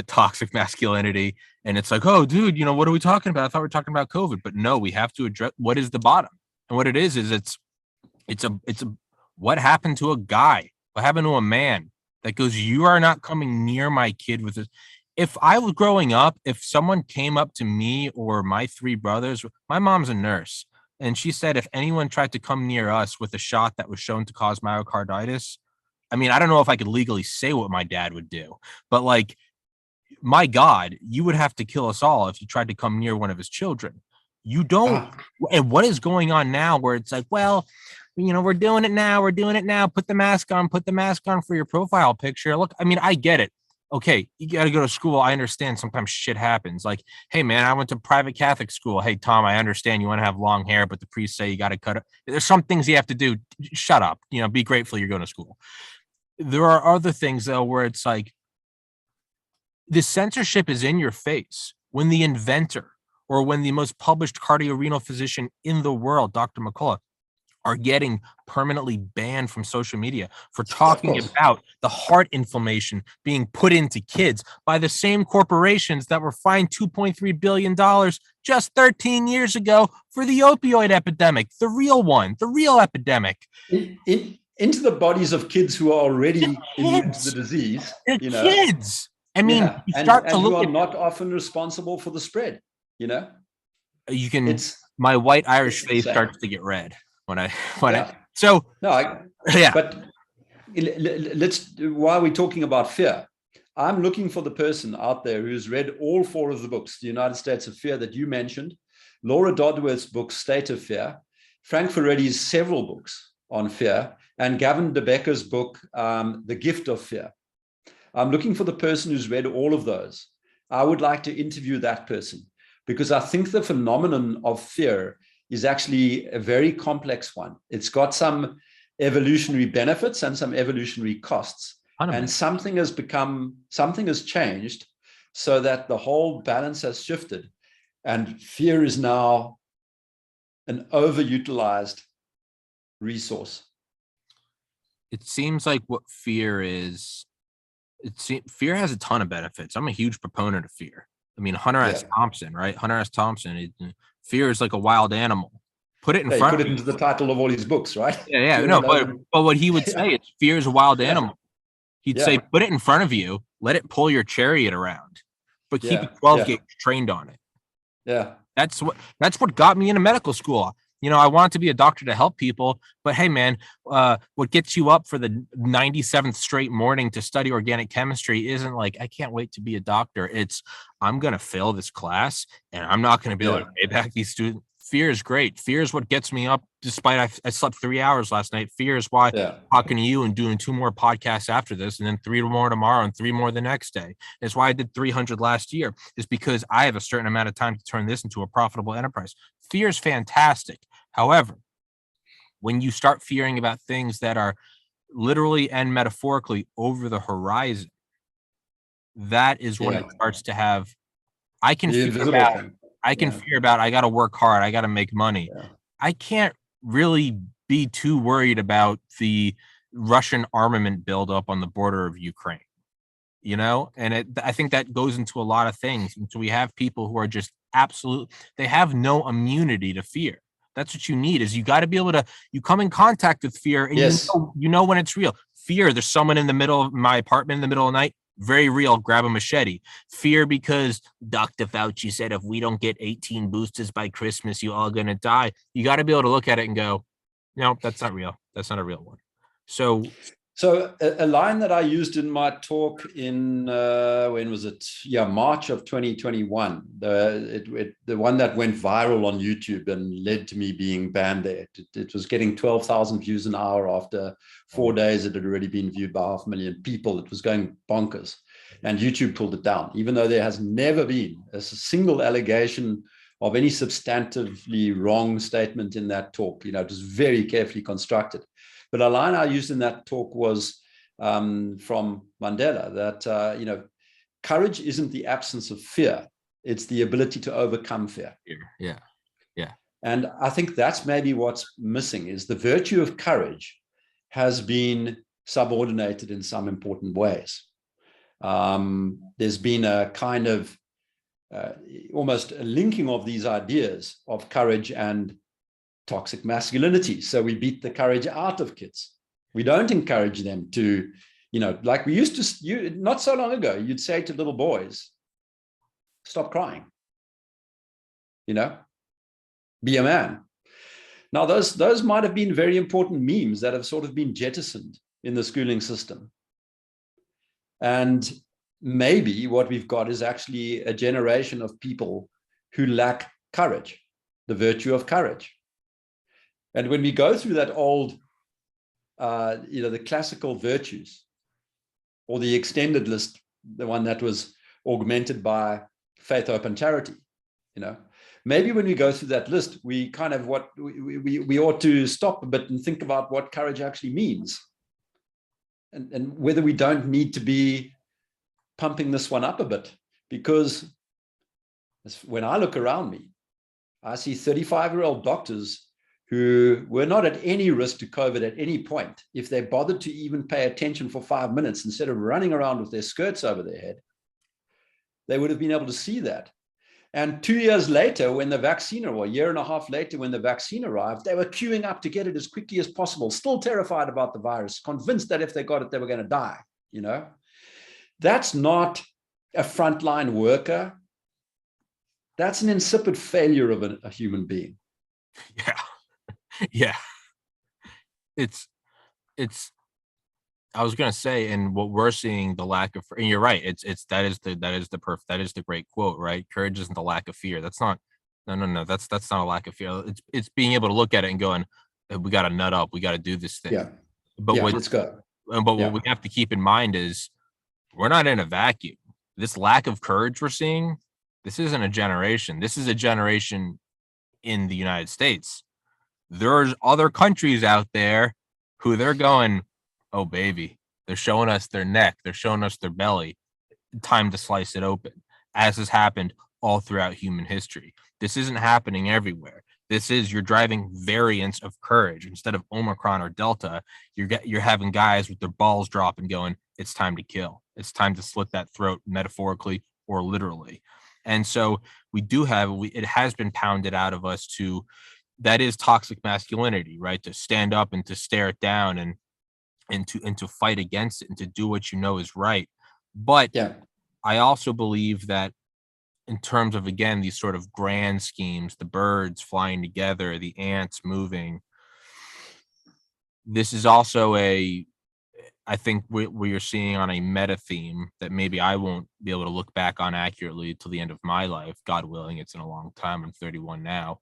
toxic masculinity, and it's like, oh, dude, what are we talking about? I thought we were talking about COVID, but no, we have to address what is the bottom, and what it is it's what happened to a guy, what happened to a man that goes, you are not coming near my kid with this. If I was growing up, if someone came up to me or my 3 brothers, my mom's a nurse, and she said if anyone tried to come near us with a shot that was shown to cause myocarditis, I mean, I don't know if I could legally say what my dad would do, but my God, you would have to kill us all if you tried to come near one of his children. You don't. And what is going on now where it's like, well, we're doing it now. Put the mask on for your profile picture. Look, I mean, I get it. Okay, you got to go to school. I understand sometimes shit happens. Like, hey, man, I went to private Catholic school. Hey, Tom, I understand you want to have long hair, but the priests say you got to cut it. There's some things you have to do. Shut up. Be grateful you're going to school. There are other things, though, where it's like the censorship is in your face when the inventor or when the most published cardiorenal physician in the world, Dr. McCullough, are getting permanently banned from social media for Of talking course. about the heart inflammation being put into kids by the same corporations that were fined $2.3 billion just 13 years ago for the opioid epidemic, the real one, the real epidemic. Into the bodies of kids who are already immune to the disease, They're kids. I mean, yeah, you and start to who look are at, not often responsible for the spread, you can, it's my white Irish face insane. starts to get red when I, Yeah. so No, yeah. but let's, while we're talking about fear, I'm looking for the person out there who's read all 4 of the books, The United States of Fear that you mentioned, Laura Dodworth's book, State of Fear, Frank Ferretti's several books on fear, and Gavin DeBecker's book, The Gift of Fear. I'm looking for the person who's read all of those. I would like to interview that person, because I think the phenomenon of fear is actually a very complex one. It's got some evolutionary benefits and some evolutionary costs. 100%. And something has changed so that the whole balance has shifted. And fear is now an overutilized resource. It seems like what fear is, fear has a ton of benefits. I'm a huge proponent of fear. I mean, Hunter S. Thompson, right? Hunter S. Thompson, fear is like a wild animal. Put it in front put of it into the title of all his books, right? Yeah. No, but what he would say is fear is a wild animal. He'd say, put it in front of you, let it pull your chariot around, but keep a 12 gauge trained on it. Yeah. That's what got me into medical school. I wanted to be a doctor to help people, but hey, man, what gets you up for the 97th straight morning to study organic chemistry isn't like, I can't wait to be a doctor. It's, I'm going to fail this class and I'm not going to be able to pay back these students. Fear is great. Fear is what gets me up, despite I slept 3 hours last night. Fear is why I'm talking to you and doing 2 more podcasts after this, and then 3 more tomorrow and 3 more the next day. It's why I did 300 last year, is because I have a certain amount of time to turn this into a profitable enterprise. Fear is fantastic. However, when you start fearing about things that are literally and metaphorically over the horizon, that is when it starts to have, I can fear about, I got to work hard, I got to make money. I can't really be too worried about the Russian armament buildup on the border of Ukraine, and I think that goes into a lot of things. And so we have people who are just they have no immunity to fear. That's what you need, is you got to be able to, you come in contact with fear and you know when it's real. Fear, there's someone in the middle of my apartment in the middle of the night, very real, grab a machete. Fear because Dr. Fauci said if we don't get 18 boosters by Christmas, you all gonna die. You got to be able to look at it and go, no, that's not real. That's not a real one. So a line that I used in my talk in, when was it? March of 2021. The one that went viral on YouTube and led to me being banned there. It was getting 12,000 views an hour after 4 days. It had already been viewed by 500,000 people. It was going bonkers. And YouTube pulled it down, even though there has never been a single allegation of any substantively wrong statement in that talk. It was very carefully constructed. But a line I used in that talk was from Mandela, that, courage isn't the absence of fear. It's the ability to overcome fear. Yeah. And I think that's maybe what's missing, is the virtue of courage has been subordinated in some important ways. There's been a kind of almost a linking of these ideas of courage and toxic masculinity. So we beat the courage out of kids. We don't encourage them to, like we used to, not so long ago, you'd say to little boys, stop crying, be a man. Now, those might have been very important memes that have sort of been jettisoned in the schooling system. And maybe what we've got is actually a generation of people who lack courage, the virtue of courage. And when we go through that old, the classical virtues, or the extended list, the one that was augmented by faith, hope, and charity, maybe when we go through that list, we kind of we ought to stop a bit and think about what courage actually means, and whether we don't need to be pumping this one up a bit, because when I look around me, I see 35-year-old doctors who were not at any risk to COVID at any point, if they bothered to even pay attention for 5 minutes instead of running around with their skirts over their head, they would have been able to see that. And 2 years later, when the vaccine, or a year and a half later, when the vaccine arrived, they were queuing up to get it as quickly as possible, still terrified about the virus, convinced that if they got it, they were going to die. You know, that's not a frontline worker. That's an insipid failure of a human being. Yeah. Yeah. It's, I was going to say, and what we're seeing, the lack of, and you're right. That is the great quote, right? Courage isn't the lack of fear. That's not, no. That's not a lack of fear. It's being able to look at it and going, we got to nut up. We got to do this thing. Yeah. But yeah, let's go. But what we have to keep in mind is we're not in a vacuum. This lack of courage we're seeing, this isn't a generation. This is a generation in the United States. There's other countries out there who they're going, oh, baby, they're showing us their neck. They're showing us their belly. Time to slice it open, as has happened all throughout human history. This isn't happening everywhere. This is, you're driving variants of courage. Instead of Omicron or Delta, you're having guys with their balls dropping going, it's time to kill. It's time to slit that throat, metaphorically or literally. And so we do have, it has been pounded out of us to, that is toxic masculinity, right? To stand up and to stare it down and to fight against it and to do what you know is right. But I also believe that in terms of, again, these sort of grand schemes, the birds flying together, the ants moving, this is also I think we are seeing on a meta theme that maybe I won't be able to look back on accurately till the end of my life, God willing. It's in a long time. I'm 31 now.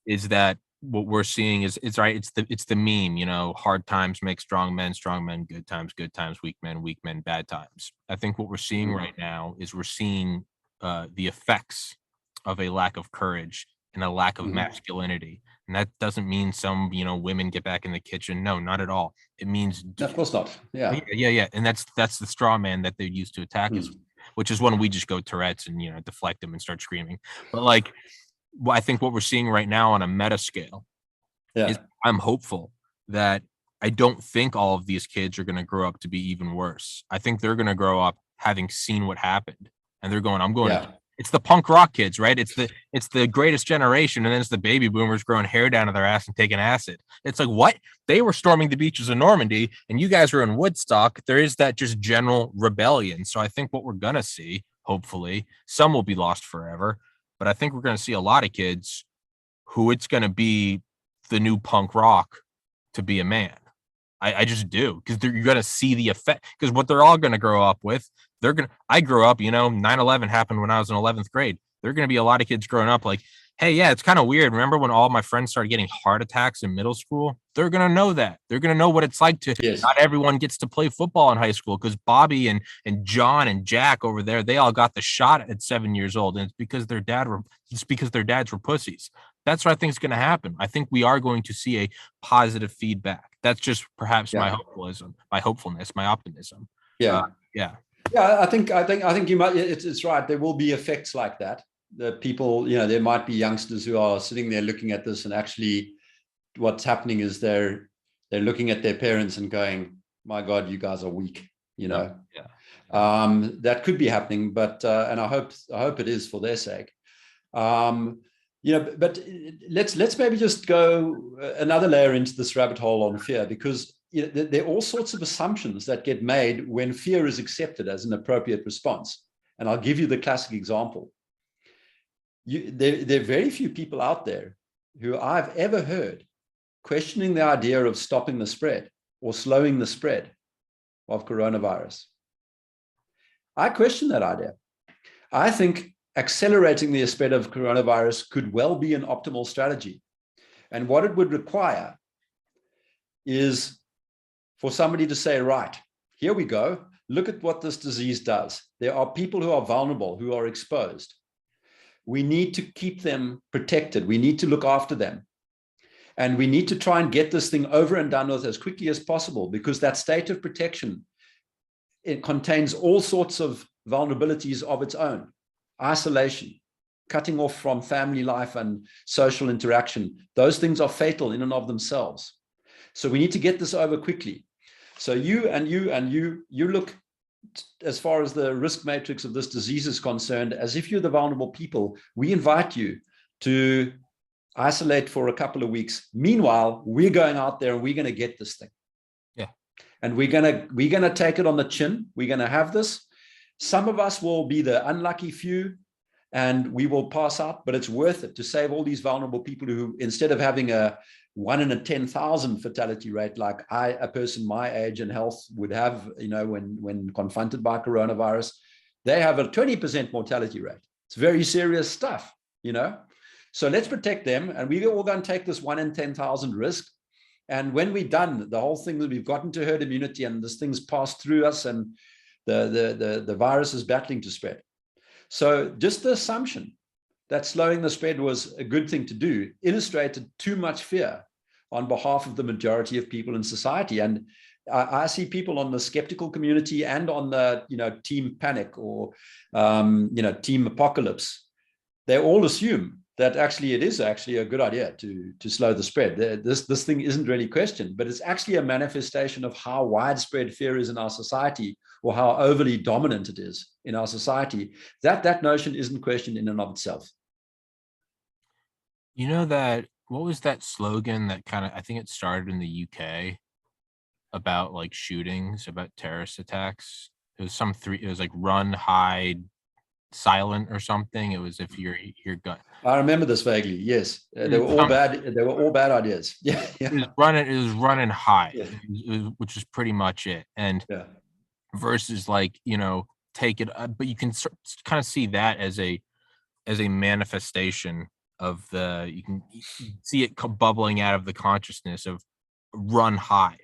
Is that what we're seeing is, it's right. It's the meme, you know, hard times make strong men, good times, weak men, bad times. I think what we're seeing right now is we're seeing the effects of a lack of courage and a lack of masculinity. And that doesn't mean some, you know, women get back in the kitchen. No, not at all. It means, of course not. Yeah. And that's the straw man that they use to attack us, which is when we just go Tourette's and, you know, deflect them and start screaming. But like, I think what we're seeing right now on a meta scale is, I'm hopeful that I don't think all of these kids are going to grow up to be even worse. I think they're going to grow up having seen what happened, and they're going, I'm going to, it's the punk rock kids, right? It's the greatest generation. And then it's the baby boomers growing hair down to their ass and taking acid. It's like, what? They were storming the beaches of Normandy and you guys were in Woodstock. There is that just general rebellion. So I think what we're going to see, hopefully, some will be lost forever, but I think we're going to see a lot of kids who it's going to be the new punk rock to be a man. I just do, because you're going to see the effect, because what they're all going to grow up with, I grew up, you know, 9/11 happened when I was in 11th grade. There are going to be a lot of kids growing up like, hey, yeah, it's kind of weird. Remember when all my friends started getting heart attacks in middle school? They're going to know that. They're going to know what it's like to, not everyone gets to play football in high school, because Bobby and John and Jack over there, they all got the shot at 7 years old. And it's because their dads were pussies. That's what I think is going to happen. I think we are going to see a positive feedback. That's just perhaps my hopefulness, my optimism. Yeah, I think you might. It's right. There will be effects like that. The people, you know, there might be youngsters who are sitting there looking at this, and actually, what's happening is they're looking at their parents and going, "My God, you guys are weak." You know, that could be happening, but and I hope it is for their sake. You know, but let's maybe just go another layer into this rabbit hole on fear, because you know, there are all sorts of assumptions that get made when fear is accepted as an appropriate response. And I'll give you the classic example. There are very few people out there who I've ever heard questioning the idea of stopping the spread or slowing the spread of coronavirus. I question that idea. I think accelerating the spread of coronavirus could well be an optimal strategy. And what it would require is for somebody to say, right, here we go. Look at what this disease does. There are people who are vulnerable, who are exposed. We need to keep them protected. We need to look after them. And we need to try and get this thing over and done with as quickly as possible, because that state of protection, it contains all sorts of vulnerabilities of its own. Isolation, cutting off from family life and social interaction. Those things are fatal in and of themselves. So we need to get this over quickly. So you look, as far as the risk matrix of this disease is concerned, as if you're the vulnerable people. We invite you to isolate for a couple of weeks. Meanwhile, we're going out there and we're going to get this thing. Yeah. And we're going to take it on the chin. We're going to have this. Some of us will be the unlucky few and we will pass out, but it's worth it to save all these vulnerable people who, instead of having a 1 in 10,000 fatality rate, like a person my age and health would have, when confronted by coronavirus, they have a 20% mortality rate. It's very serious stuff, So let's protect them, and we're all going to take this 1 in 10,000 risk. And when we're done, the whole thing that we've gotten to herd immunity and this thing's passed through us, and the virus is battling to spread. So just the assumption that slowing the spread was a good thing to do illustrated too much fear on behalf of the majority of people in society. And I see people on the skeptical community and on the team panic or team apocalypse. They all assume that actually it is actually a good idea to slow the spread. This thing isn't really questioned, but it's actually a manifestation of how widespread fear is in our society, or how overly dominant it is in our society. That notion isn't questioned in and of itself. What was that slogan that I think it started in the UK about like shootings, about terrorist attacks? It was it was like run, hide, silent or something. It was if your gun. I remember this vaguely. Yes, they were all bad. They were all bad ideas. Yeah. It was run and hide, which is pretty much it. And versus like take it, but you can kind of see that as a manifestation of you can see it bubbling out of the consciousness of run, hide.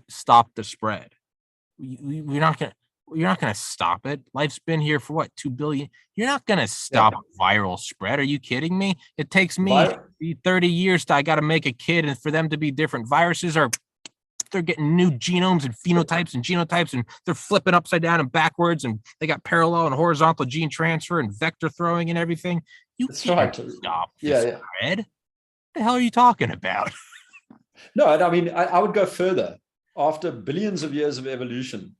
Stop the spread. You're not gonna stop it. Life's been here for what, 2 billion? You're not gonna stop viral spread. Are you kidding me? It takes me 30 years I got to make a kid and for them to be different. Viruses they're getting new genomes and phenotypes and genotypes, and they're flipping upside down and backwards, and they got parallel and horizontal gene transfer and vector throwing and everything. You can't stop this spread. What the hell are you talking about? No, I mean, I would go further. After billions of years of evolution,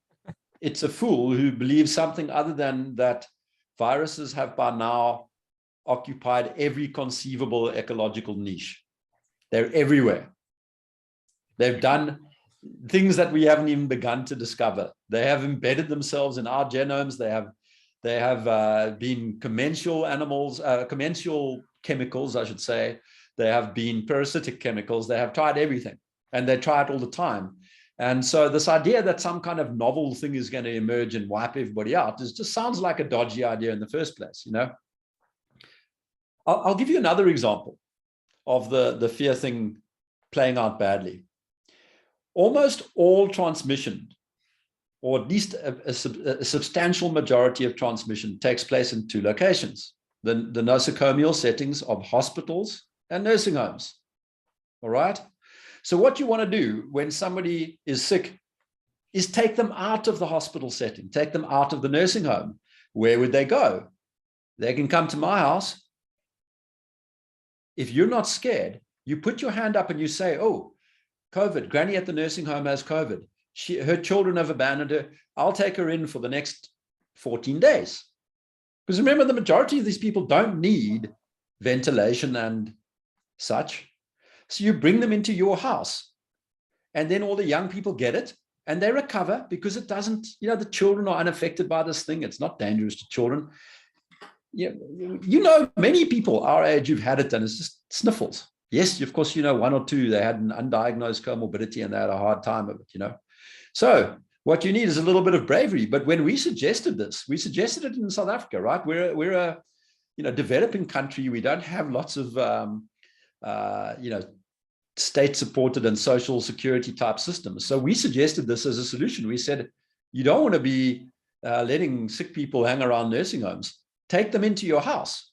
it's a fool who believes something other than that viruses have by now occupied every conceivable ecological niche. They're everywhere. They've done things that we haven't even begun to discover. They have embedded themselves in our genomes. They have been commensal animals, commensal chemicals, I should say. They have been parasitic chemicals. They have tried everything, and they try it all the time. And so this idea that some kind of novel thing is going to emerge and wipe everybody out just sounds like a dodgy idea in the first place. I'll give you another example of the fear thing playing out badly. Almost all transmission, or at least a substantial majority of transmission, takes place in two locations: the nosocomial settings of hospitals and nursing homes. All right. So what you want to do when somebody is sick is take them out of the hospital setting, take them out of the nursing home. Where would they go? They can come to my house. If you're not scared, you put your hand up and you say, oh, COVID, Granny at the nursing home has COVID. Her children have abandoned her. I'll take her in for the next 14 days. Because remember, the majority of these people don't need ventilation and such. So you bring them into your house, and then all the young people get it and they recover because it doesn't, the children are unaffected by this thing. It's not dangerous to children. Many people our age who've had it and it's just sniffles. Yes, of course, one or two, they had an undiagnosed comorbidity and they had a hard time of it, So what you need is a little bit of bravery. But when we suggested this, we suggested it in South Africa, right? We're a developing country. We don't have lots of state-supported and social security type systems. So we suggested this as a solution. We said, you don't want to be letting sick people hang around nursing homes. Take them into your house.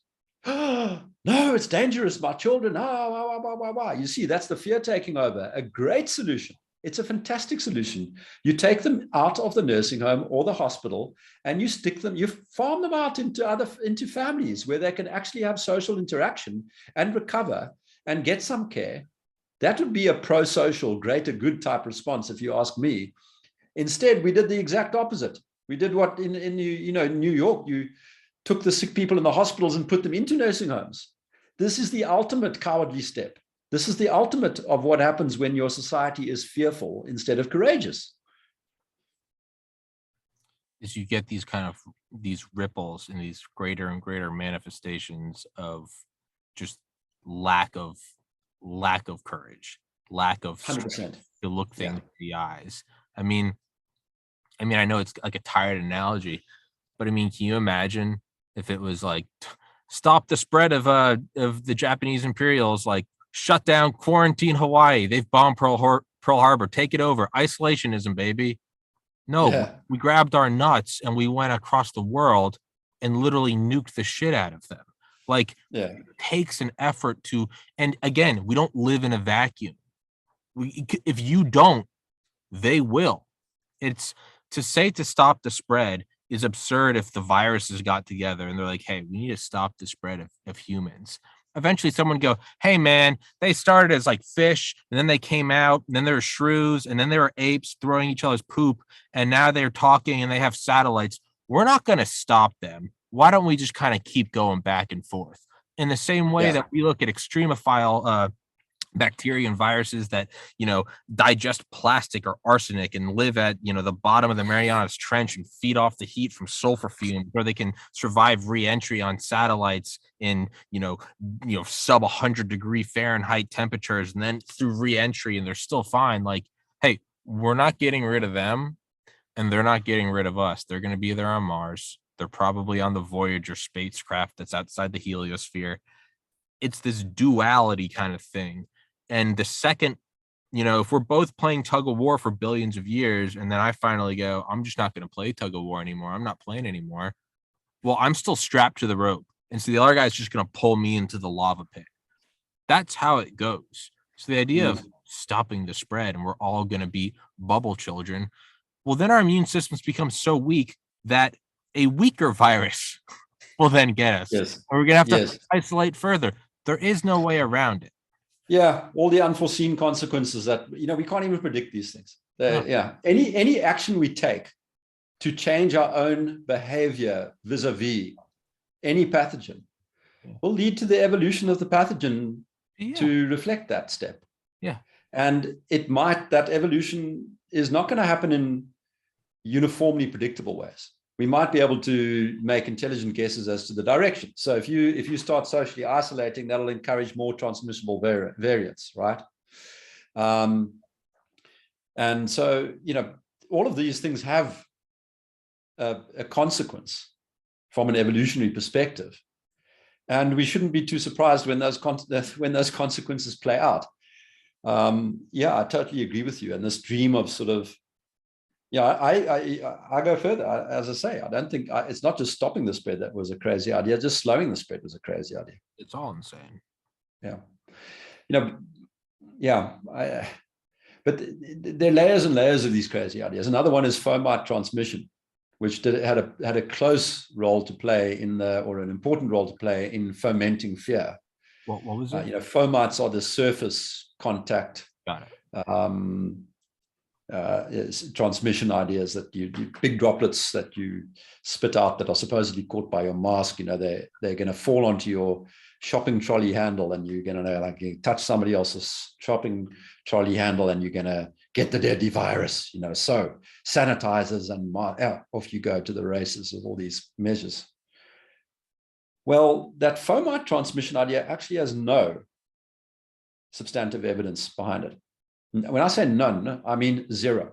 No, it's dangerous. My children. You see, that's the fear taking over. A great solution. It's a fantastic solution. You take them out of the nursing home or the hospital, and you farm them out into families where they can actually have social interaction and recover and get some care. That would be a pro-social, greater good type response, if you ask me. Instead, we did the exact opposite. We did what in New York, you took the sick people in the hospitals and put them into nursing homes. This is the ultimate cowardly step. This is the ultimate of what happens when your society is fearful instead of courageous. Is you get these ripples and these greater and greater manifestations of just lack of courage, lack of 100% to look things in the eyes. I mean, I know it's like a tired analogy, but I mean, can you imagine if it was like, stop the spread of the Japanese Imperials, like shut down, quarantine Hawaii, they've bombed Pearl Harbor, take it over, isolationism, baby. No, we grabbed our nuts and we went across the world and literally nuked the shit out of them. Like, it takes an effort to, and again, we don't live in a vacuum. If you don't, they will. It's to say to stop the spread is absurd if the viruses got together and they're like, hey, we need to stop the spread of humans. Eventually someone go, hey man, they started as like fish and then they came out and then there were shrews and then there were apes throwing each other's poop and now they're talking and they have satellites. We're not going to stop them. Why don't we just kind of keep going back and forth? In the same way that we look at extremophile bacteria and viruses that, digest plastic or arsenic and live at, the bottom of the Marianas Trench and feed off the heat from sulfur fumes, where they can survive re-entry on satellites in, sub 100-degree Fahrenheit temperatures, and then through re-entry and they're still fine. Like, hey, we're not getting rid of them and they're not getting rid of us. They're going to be there on Mars. They're probably on the Voyager spacecraft that's outside the heliosphere. It's this duality kind of thing. And the second, if we're both playing tug of war for billions of years, and then I finally go, I'm just not going to play tug of war anymore. I'm not playing anymore. Well, I'm still strapped to the rope. And so the other guy's just going to pull me into the lava pit. That's how it goes. So the idea of stopping the spread and we're all going to be bubble children, well, then our immune systems become so weak that a weaker virus will then get us. Yes. Or we're going to have to isolate further. There is no way around it. Yeah, all the unforeseen consequences that, we can't even predict these things. Any action we take to change our own behavior vis-a-vis any pathogen will lead to the evolution of the pathogen to reflect that step. Yeah. And that evolution is not going to happen in uniformly predictable ways. We might be able to make intelligent guesses as to the direction. So if you start socially isolating, that'll encourage more transmissible variants, right? And so, all of these things have a consequence from an evolutionary perspective. And we shouldn't be too surprised when those consequences play out. I totally agree with you. And this dream of sort of, I go further. As I say, I don't think it's not just stopping the spread that was a crazy idea. Just slowing the spread was a crazy idea. It's all insane. But there are layers and layers of these crazy ideas. Another one is fomite transmission, which had a close role to play or an important role to play in fomenting fear. What was it? Fomites are the surface contact. Got it. Transmission ideas that you big droplets that you spit out that are supposedly caught by your mask. They're going to fall onto your shopping trolley handle, and you're going to you touch somebody else's shopping trolley handle, and you're going to get the deadly virus. So sanitizers and off you go to the races with all these measures. Well, that fomite transmission idea actually has no substantive evidence behind it. When I say none, I mean zero.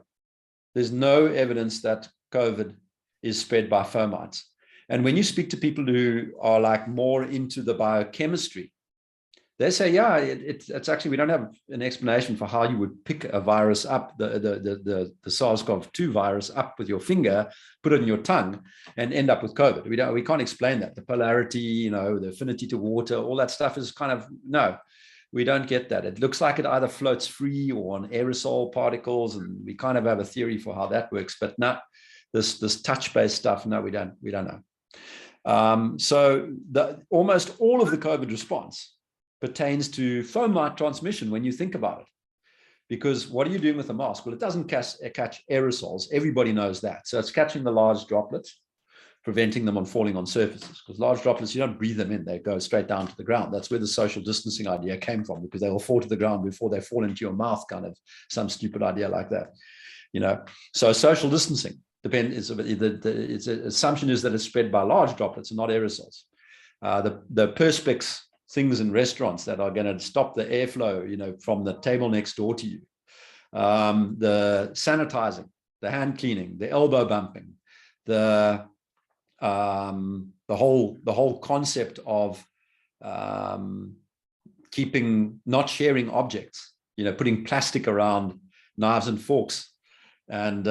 There's no evidence that COVID is spread by fomites. And when you speak to people who are more into the biochemistry, they say, it's actually, we don't have an explanation for how you would pick a virus up, the SARS-CoV-2 virus up with your finger, put it in your tongue, and end up with COVID. We can't explain that. The polarity, the affinity to water, all that stuff is kind of, no. we don't get that. It looks like it either floats free or on aerosol particles, and we kind of have a theory for how that works, but not this touch-based stuff. No, we don't know. So almost all of the COVID response pertains to fomite transmission when you think about it. Because what are you doing with a mask? Well, it doesn't catch aerosols. Everybody knows that. So it's catching the large droplets, preventing them on falling on surfaces. Because large droplets, you don't breathe them in. They go straight down to the ground. That's where the social distancing idea came from, because they will fall to the ground before they fall into your mouth, kind of some stupid idea like that. So social distancing depends. Its assumption is that it's spread by large droplets and not aerosols. The perspex things in restaurants that are going to stop the airflow, from the table next door to you. The sanitizing, the hand cleaning, the elbow bumping, the whole concept of not sharing objects, putting plastic around knives and forks and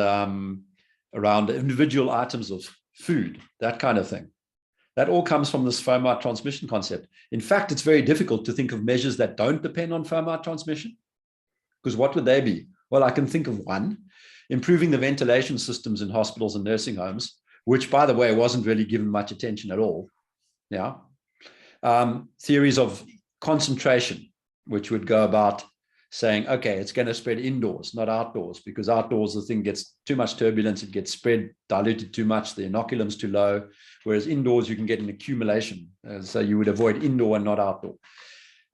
around individual items of food, that kind of thing. That all comes from this fomite transmission concept. In fact, it's very difficult to think of measures that don't depend on fomite transmission, because what would they be? Well, I can think of one: improving the ventilation systems in hospitals and nursing homes, which, by the way, wasn't really given much attention at all. Yeah. Theories of concentration, which would go about saying, okay, it's going to spread indoors, not outdoors, because outdoors the thing gets too much turbulence, it gets spread, diluted too much, the inoculum's too low, whereas indoors you can get an accumulation. So you would avoid indoor and not outdoor.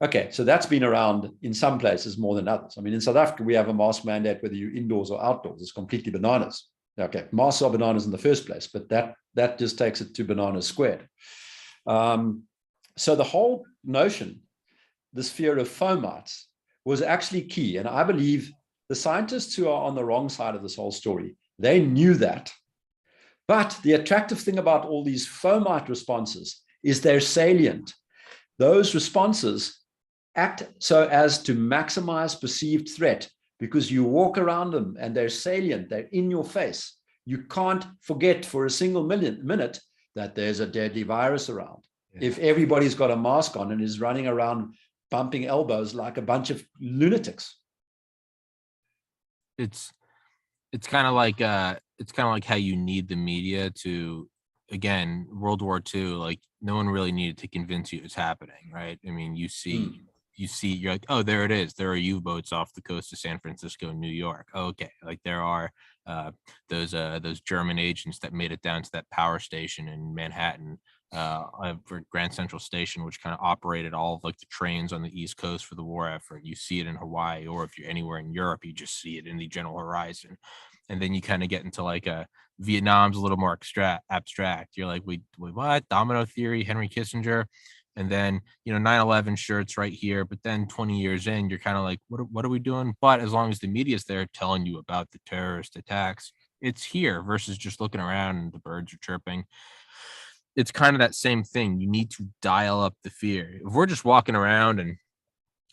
Okay, so that's been around in some places more than others. I mean, in South Africa, we have a mask mandate whether you're indoors or outdoors. It's completely bananas. Okay, masks are bananas in the first place, but that just takes it to bananas squared. So the whole notion, this fear of fomites, was actually key. And I believe the scientists who are on the wrong side of this whole story, they knew that. But the attractive thing about all these fomite responses is they're salient. Those responses act so as to maximize perceived threat, because you walk around them and they're salient, they're in your face. You can't forget for a single minute that there's a deadly virus around. Yeah. If everybody's got a mask on and is running around bumping elbows like a bunch of lunatics. It's kind of like how you need the media to, again, World War II, like no one really needed to convince you it's happening, right? I mean, you see, you're like, oh, there it is. There are U-boats off the coast of San Francisco and New York. Oh, okay. Like there are those German agents that made it down to that power station in Manhattan, for Grand Central Station, which kind of operated all of like the trains on the East Coast for the war effort. You see it in Hawaii, or if you're anywhere in Europe, you just see it in the general horizon. And then you kind of get into like Vietnam's a little more abstract. You're like, wait, what? Domino theory, Henry Kissinger. And then, 9/11, sure, it's right here. But then 20 years in, you're kind of like, what are we doing? But as long as the media's there telling you about the terrorist attacks, it's here versus just looking around and the birds are chirping. It's kind of that same thing. You need to dial up the fear. If we're just walking around and,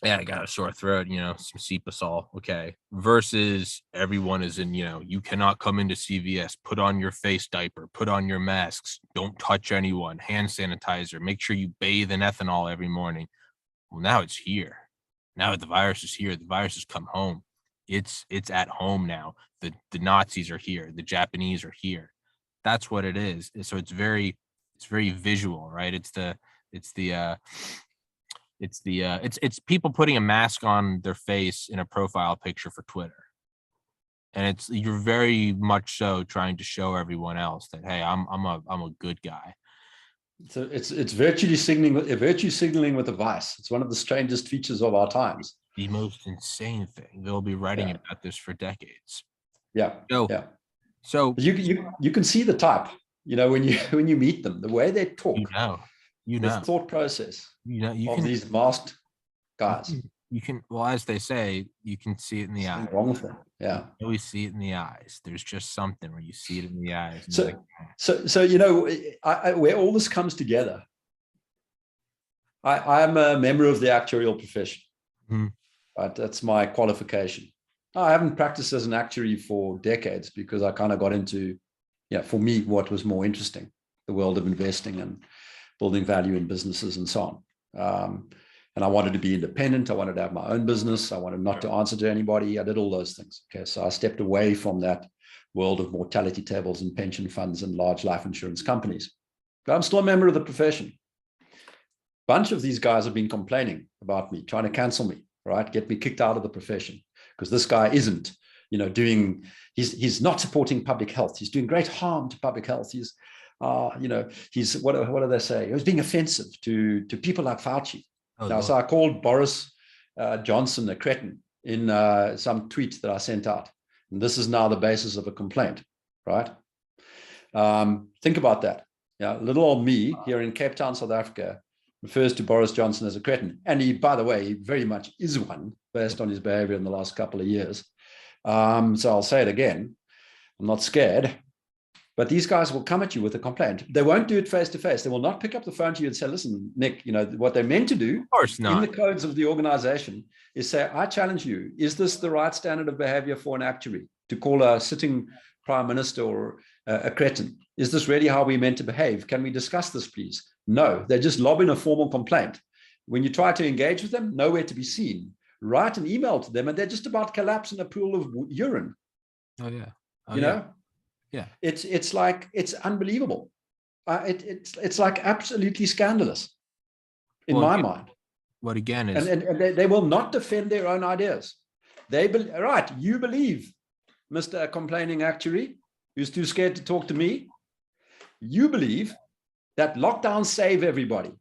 yeah, I got a sore throat, some Cipasol, okay, versus everyone is in, you cannot come into CVS, put on your face diaper, put on your masks, don't touch anyone, hand sanitizer, make sure you bathe in ethanol every morning. Well, now it's here. Now the virus is here. The virus has come home. It's at home now. The Nazis are here. The Japanese are here. That's what it is. So it's very visual, right? It's people putting a mask on their face in a profile picture for Twitter. And you're very much so trying to show everyone else that, hey, I'm a good guy. So it's virtue signaling with a vice. It's one of the strangest features of our times. The most insane thing. They'll be writing about this for decades. Yeah. So you can see the type, when you meet them, the way they talk. The thought process. These masked guys. You can, well, as they say, you can see it in the eyes. Wrong thing. Yeah. You always see it in the eyes. There's just something where you see it in the eyes. So where all this comes together, I'm a member of the actuarial profession. Right? That's my qualification. I haven't practiced as an actuary for decades because I kind of got into, for me, what was more interesting, the world of investing and building value in businesses and so on. And I wanted to be independent. I wanted to have my own business. I wanted not to answer to anybody. I did all those things. Okay. So I stepped away from that world of mortality tables and pension funds and large life insurance companies. But I'm still a member of the profession. A bunch of these guys have been complaining about me, trying to cancel me, right? Get me kicked out of the profession because this guy isn't, he's not supporting public health. He's doing great harm to public health. He's, he's, what do they say? He was being offensive to people like Fauci. So I called Boris Johnson a cretin in some tweet that I sent out. And this is now the basis of a complaint, right? Think about that. Yeah, little old me here in Cape Town, South Africa, refers to Boris Johnson as a cretin. And he, by the way, he very much is one based on his behavior in the last couple of years. So I'll say it again. I'm not scared. But these guys will come at you with a complaint. They won't do it face to face. They will not pick up the phone to you and say, listen, Nick, what they're meant to do of course not. in the codes of the organization is say, I challenge you. Is this the right standard of behavior for an actuary to call a sitting prime minister or a cretin? Is this really how we're meant to behave? Can we discuss this, please? No, they're just lobbing a formal complaint. When you try to engage with them, nowhere to be seen. Write an email to them and they're just about to collapse in a pool of urine. Oh, yeah. You know? Yeah, it's like, it's unbelievable. It's like absolutely scandalous in my mind. What again is, and they will not defend their own ideas. Right, you believe, Mr. Complaining Actuary, who's too scared to talk to me, you believe that lockdowns save everybody.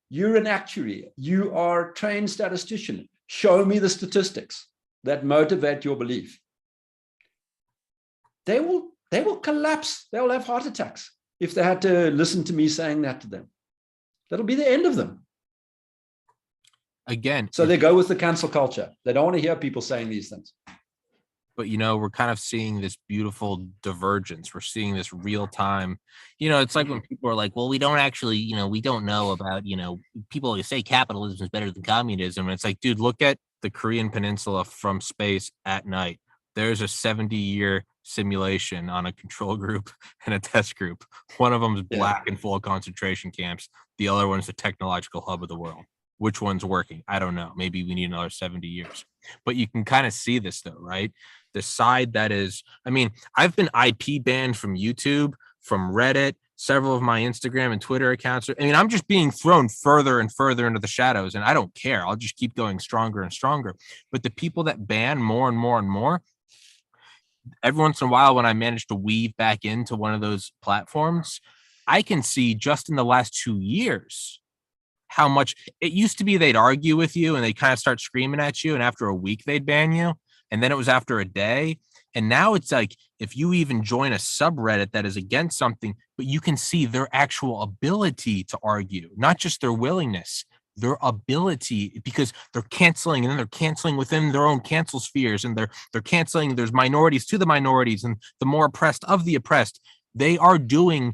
You're an actuary. You are a trained statistician. Show me the statistics that motivate your belief. They will collapse. They will have heart attacks if they had to listen to me saying that to them. That'll be the end of them. Again. So they go with the cancel culture. They don't want to hear people saying these things. But, we're kind of seeing this beautiful divergence. We're seeing this real time. It's like when people are like, well, we don't actually, we don't know about, people say capitalism is better than communism. And it's like, dude, look at the Korean Peninsula from space at night. There's a 70-year simulation on a control group and a test group. One of them is black and full of concentration camps. The other one's the technological hub of the world. Which one's working? I don't know. Maybe we need another 70 years. But you can kind of see this though, right? The side that is, I've been IP banned from YouTube, from Reddit, several of my Instagram and Twitter accounts. I'm just being thrown further and further into the shadows, and I don't care. I'll just keep going stronger and stronger. But the people that ban more and more and more, every once in a while, when I manage to weave back into one of those platforms, I can see just in the last 2 years how much it used to be they'd argue with you and they kind of start screaming at you. And after a week, they'd ban you. And then it was after a day. And now it's like, if you even join a subreddit that is against something, but you can see their actual ability to argue, not just their willingness, their ability, because they're canceling, and then they're canceling within their own cancel spheres, and they're canceling. There's minorities to the minorities and the more oppressed of the oppressed. They are becoming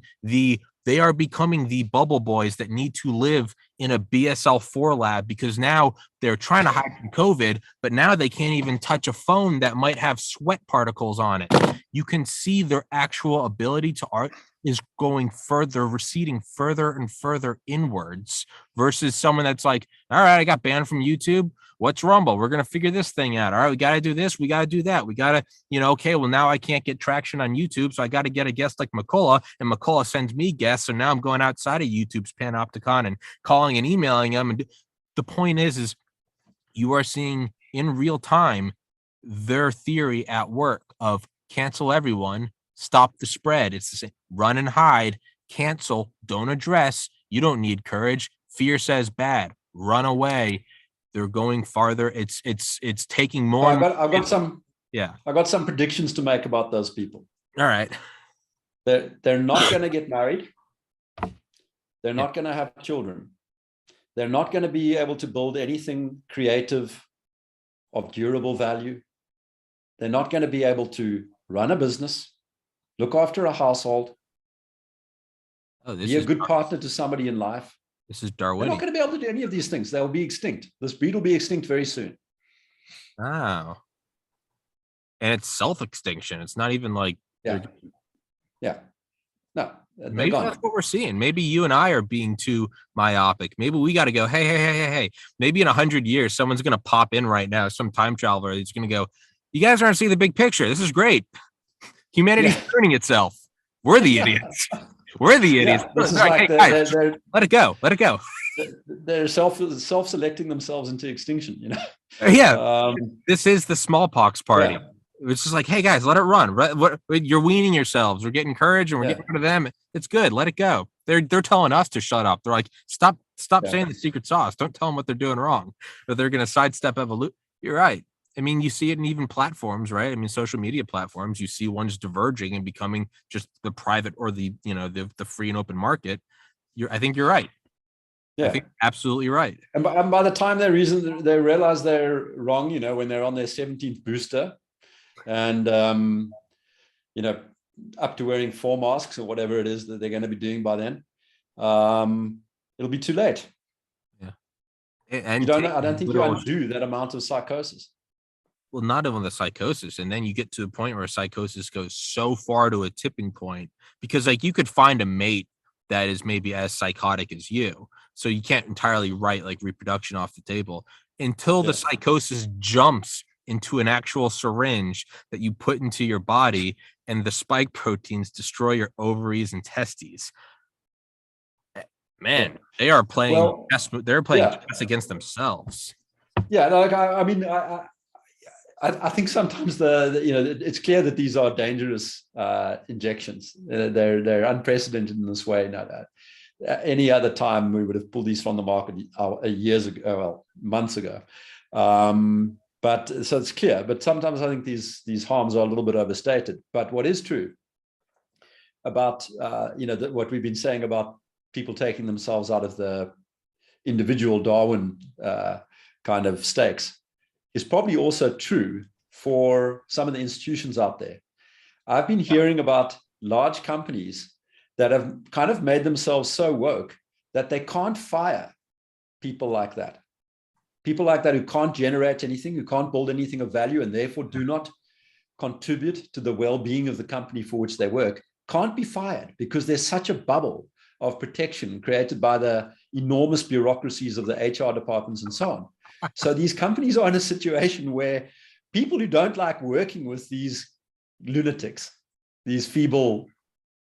the bubble boys that need to live in a BSL-4 lab, because now they're trying to hide from COVID, but now they can't even touch a phone that might have sweat particles on it. You can see their actual ability to art is going further, receding further and further inwards, versus someone that's like, all right, I got banned from YouTube. What's Rumble? We're going to figure this thing out. All right, we got to do this. We got to do that. We got to, okay, well, now I can't get traction on YouTube, so I got to get a guest like McCullough, and McCullough sends me guests. So now I'm going outside of YouTube's Panopticon and calling and emailing them. And the point is you are seeing in real time their theory at work of cancel everyone, stop the spread. It's the same. Run and hide, cancel, don't address. You don't need courage. Fear says bad. Run away. They're going farther. It's taking more. I've got some. Yeah, I got some predictions to make about those people. All right. They're not going to get married. They're not going to have children. They're not going to be able to build anything creative of durable value. They're not going to be able to run a business, look after a household, be a good partner to somebody in life. This is Darwin. They're not going to be able to do any of these things. They'll be extinct. This breed will be extinct very soon. Oh. And it's self-extinction. It's not even like... Yeah. No, They're Maybe gone. that's what we're seeing. Maybe you and I are being too myopic. Maybe we got to go, hey. Maybe in 100 years, someone's going to pop in right now, some time traveler. He's going to go, you guys aren't seeing the big picture. This is great. Humanity's turning itself. We're the idiots. We're the idiots. This is like, like hey, guys, let it go. Let it go. They're self-selecting themselves into extinction, you know. Yeah. This is the smallpox party. Yeah. It's just like, hey guys, let it run. You're weaning yourselves. We're getting courage and we're getting rid of them. It's good. Let it go. They're telling us to shut up. They're like, stop saying the secret sauce. Don't tell them what they're doing wrong. But they're going to sidestep evolution. You're right. I mean, you see it in even platforms, right? I mean, social media platforms, you see ones diverging and becoming just the private or the free and open market. I think you're right. Yeah, I think absolutely right. And by the time they realize they're wrong, you know, when they're on their 17th booster, and you know, up to wearing 4 masks or whatever it is that they're going to be doing by then, it'll be too late. Yeah, and I don't think you undo that amount of psychosis. Well, not even the psychosis, and then you get to a point where psychosis goes so far to a tipping point, because like you could find a mate that is maybe as psychotic as you, so you can't entirely write like reproduction off the table until the psychosis jumps into an actual syringe that you put into your body, and the spike proteins destroy your ovaries and testes. Man, they are playing chess. They're playing chess against themselves. Yeah, like I mean, I think sometimes it's clear that these are dangerous injections. They're unprecedented in this way. Any other time we would have pulled these from the market years ago, well, months ago. But so it's clear. But sometimes I think these harms are a little bit overstated. But what is true about what we've been saying about people taking themselves out of the individual Darwin kind of stakes is probably also true for some of the institutions out there. I've been hearing about large companies that have kind of made themselves so woke that they can't fire people like that. People like that who can't generate anything, who can't build anything of value, and therefore do not contribute to the well-being of the company for which they work, can't be fired because there's such a bubble of protection created by the enormous bureaucracies of the HR departments and so on. So these companies are in a situation where people who don't like working with these lunatics, these feeble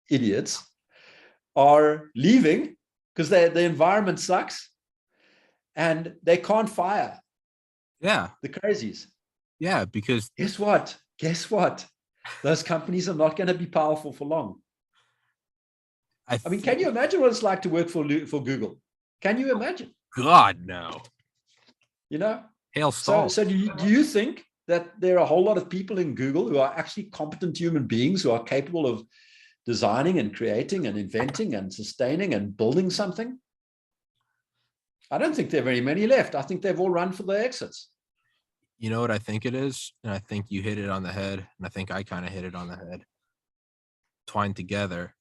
idiots, are leaving because the environment sucks and they can't fire the crazies. Yeah, because guess what? Those companies are not going to be powerful for long. I mean, can you imagine what it's like to work for Google? Can you imagine? God, no. You know? Hail stall. So do you think that there are a whole lot of people in Google who are actually competent human beings who are capable of designing and creating and inventing and sustaining and building something? I don't think there are very many left. I think they've all run for their exits. You know what I think it is? And I think you hit it on the head. And I think I kind of hit it on the head. Twined together.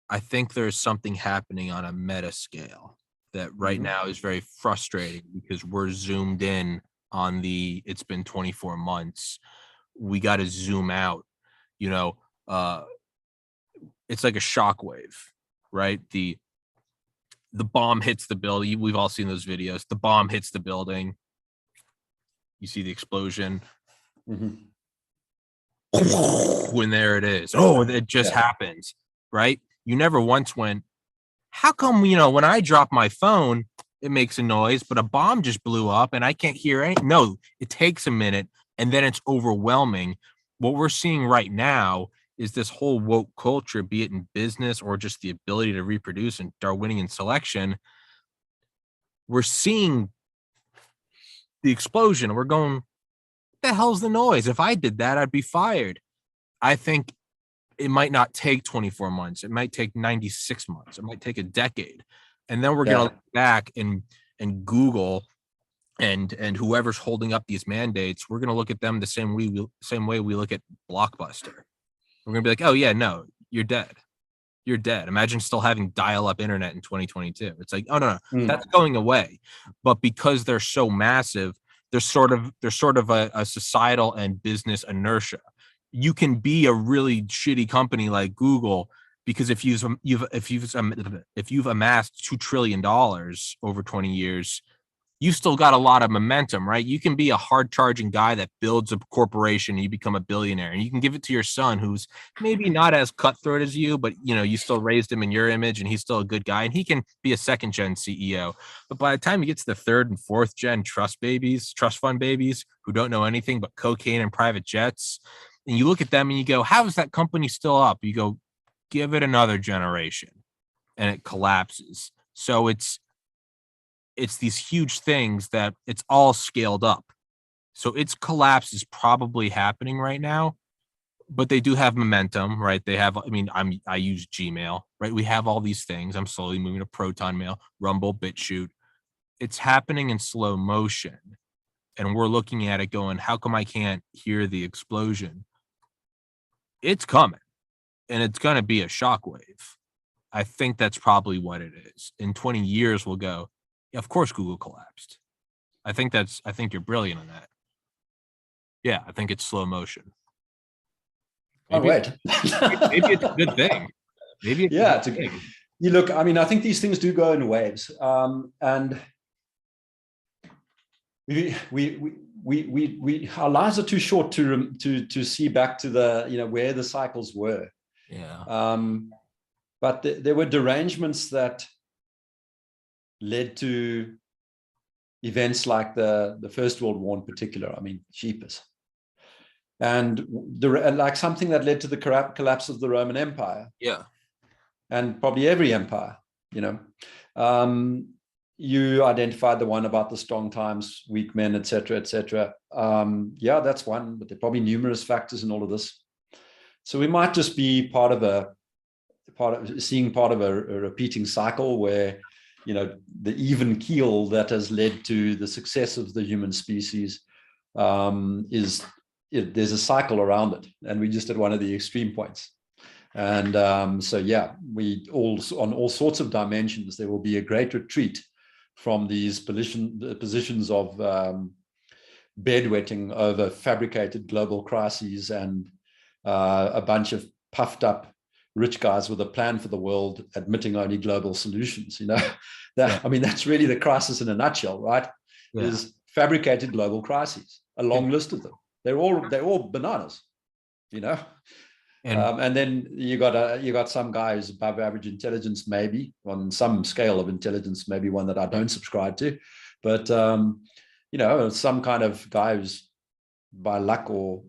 I think there's something happening on a meta scale that right now is very frustrating because we're zoomed in on it's been 24 months. We got to zoom out, it's like a shockwave, right? The bomb hits the building. We've all seen those videos. The bomb hits the building. You see the explosion. When there it is. Oh, it just happens, right? You never once went, how come, when I drop my phone, it makes a noise, but a bomb just blew up and I can't hear anything? No, it takes a minute and then it's overwhelming. What we're seeing right now is this whole woke culture, be it in business or just the ability to reproduce and Darwinian selection. We're seeing the explosion. We're going, what the hell's the noise? If I did that, I'd be fired. I think it might not take 24 months. It might take 96 months. It might take a decade. And then we're going to look back and Google and whoever's holding up these mandates, we're going to look at them the same way we look at Blockbuster. We're going to be like, oh yeah, no, you're dead. You're dead. Imagine still having dial-up internet in 2022. It's like, oh no, that's going away. But because they're so massive, there's sort of a societal and business inertia. You can be a really shitty company like Google because if you've amassed $2 trillion over 20 years, you still got a lot of momentum, right? You can be a hard charging guy that builds a corporation and you become a billionaire, and you can give it to your son who's maybe not as cutthroat as you, but you still raised him in your image and he's still a good guy and he can be a second gen CEO. But by the time you get to the third and fourth gen trust fund babies who don't know anything but cocaine and private jets, and you look at them and you go, how is that company still up? You go, give it another generation and it collapses. So it's these huge things that it's all scaled up. So its collapse is probably happening right now, but they do have momentum, right? They have, I use Gmail, right? We have all these things. I'm slowly moving to Proton Mail, Rumble, BitChute. It's happening in slow motion. And we're looking at it going, how come I can't hear the explosion? It's coming and it's going to be a shockwave. I think that's probably what it is. In 20 years, we'll go, yeah, of course Google collapsed. I think you're brilliant on that. Yeah, I think it's slow motion. Maybe, maybe it's a good thing. Maybe it's yeah, it's a good thing. You look, I think these things do go in waves. And we our lives are too short to see back to the where the cycles were. Yeah. But there were derangements that led to events like the First World War in particular. Jeepers. And like something that led to the collapse of the Roman Empire. Yeah. And probably every empire, you identified the one about the strong times, weak men, etc., etc. Yeah, that's one, but there are probably numerous factors in all of this. So we might just be seeing part of a repeating cycle where, the even keel that has led to the success of the human species there's a cycle around it, and we just at one of the extreme points. And so, yeah, on all sorts of dimensions, there will be a great retreat from these positions of bedwetting over fabricated global crises and a bunch of puffed up rich guys with a plan for the world admitting only global solutions. That's really the crisis in a nutshell, right? Yeah. Is fabricated global crises, a long list of them. They're all bananas, and then you got some guy who's above average intelligence, maybe on some scale of intelligence, maybe one that I don't subscribe to, but some kind of guy who's by luck or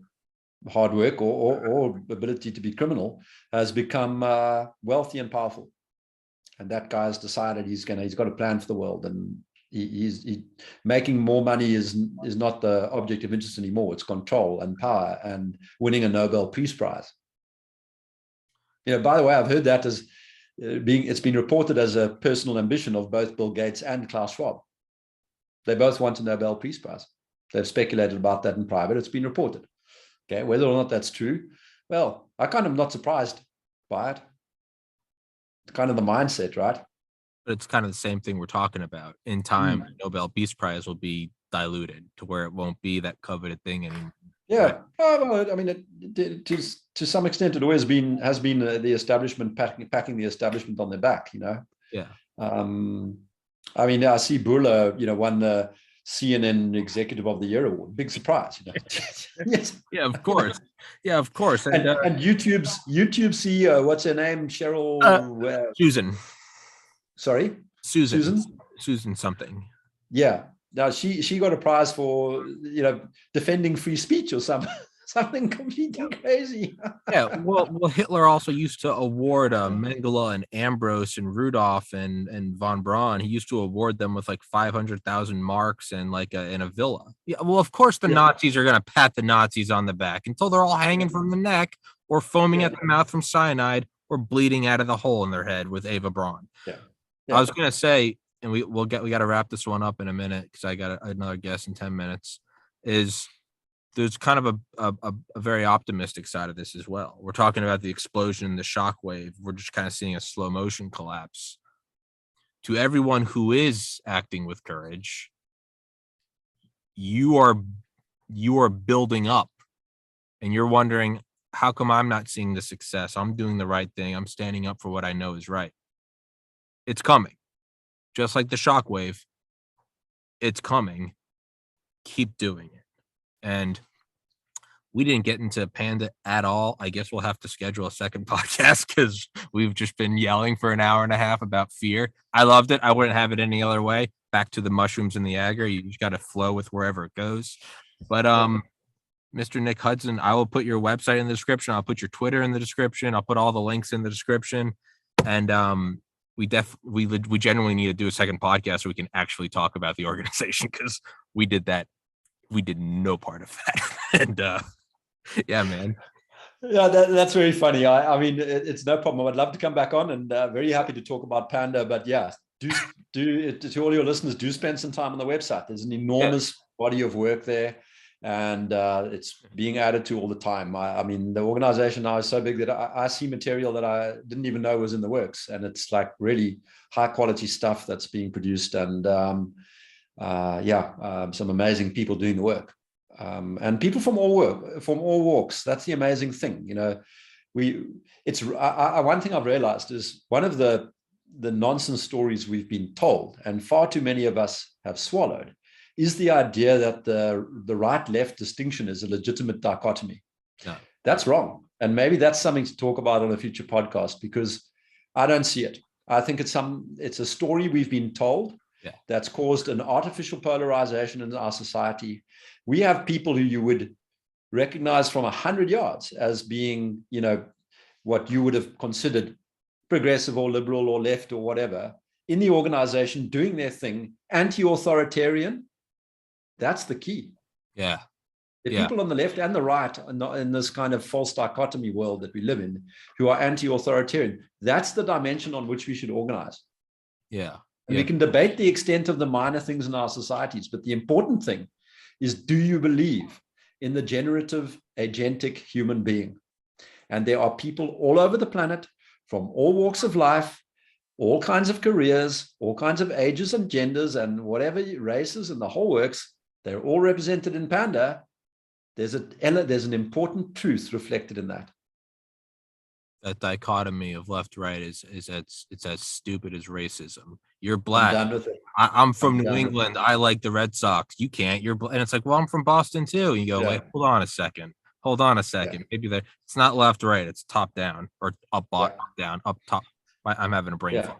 hard work or ability to be criminal has become wealthy and powerful, and that guy's decided he's got a plan for the world, and he's making more money is not the object of interest anymore. It's control and power and winning a Nobel Peace Prize. By the way, I've heard that as it's been reported as a personal ambition of both Bill Gates and Klaus Schwab. They both want a Nobel Peace Prize. They've speculated about that in private. It's been reported. Okay, whether or not that's true, well, I kind of not surprised by it. It's kind of the mindset, right? But it's kind of the same thing we're talking about. In time, the Nobel Peace Prize will be diluted to where it won't be that coveted thing anymore. Yeah, to some extent, it always has been the establishment packing the establishment on their back. Yeah. I see Burla, won the CNN Executive of the Year award. Big surprise. Yes. Yeah, of course. Yeah, of course. And YouTube CEO, what's her name? Cheryl Susan. Sorry, Susan something. Yeah. Now she got a prize for defending free speech or something completely crazy. Yeah, well, Hitler also used to award Mengele and Ambrose and Rudolph and von Braun. He used to award them with like 500,000 marks and like in a villa. Yeah, well, of course the Nazis are gonna pat the Nazis on the back until they're all hanging from the neck or foaming at the mouth from cyanide or bleeding out of the hole in their head with Eva Braun. Yeah. I was gonna say, and we got to wrap this one up in a minute because I got another guest in 10 minutes. There's kind of a very optimistic side of this as well. We're talking about the explosion, the shockwave. We're just kind of seeing a slow motion collapse. To everyone who is acting with courage, you are building up, and you're wondering, how come I'm not seeing the success? I'm doing the right thing. I'm standing up for what I know is right. It's coming. Just like the shockwave, it's coming. Keep doing it. And we didn't get into Panda at all. I guess we'll have to schedule a second podcast because we've just been yelling for an hour and a half about fear. I loved it. I wouldn't have it any other way. Back to the mushrooms and the agar. You just got to flow with wherever it goes. But Mr. Nick Hudson, I will put your website in the description. I'll put your Twitter in the description. I'll put all the links in the description. And we genuinely need to do a second podcast so we can actually talk about the organization, because we did no part of that. And yeah, man. Yeah, that's very funny. I mean, it's no problem. I'd love to come back on, and very happy to talk about Panda. But yeah, do to all your listeners, do spend some time on the website. There's an enormous body of work there, and it's being added to all the time. I mean, the organization now is so big that I see material that I didn't even know was in the works, and it's like really high quality stuff that's being produced, and some amazing people doing the work. And people from all walks. That's the amazing thing, you know. One thing I've realized is one of the nonsense stories we've been told, and far too many of us have swallowed, is the idea that the right-left distinction is a legitimate dichotomy. No. That's wrong, and maybe that's something to talk about on a future podcast, because I don't see it. I think it's a story we've been told. Yeah. That's caused an artificial polarization in our society. We have people who you would recognize from 100 yards as being, you know, what you would have considered progressive or liberal or left or whatever in the organization, doing their thing, anti-authoritarian. That's the key. Yeah. The people on the left and the right are not in this kind of false dichotomy world that we live in, who are anti-authoritarian. That's the dimension on which we should organize. Yeah. And we can debate the extent of the minor things in our societies, but the important thing is, do you believe in the generative, agentic human being? And there are people all over the planet, from all walks of life, all kinds of careers, all kinds of ages and genders and whatever races and the whole works. They're all represented in Panda. There's an important truth reflected in that. That dichotomy of left-right is as stupid as racism. You're black. I'm done with it. I'm from New England. I like the Red Sox. You can't. You're and it's like, well, I'm from Boston too. And you go, wait, hold on a second. Maybe it's not left-right. It's top-down, or up, bottom, down, up, top. I'm having a brain fog.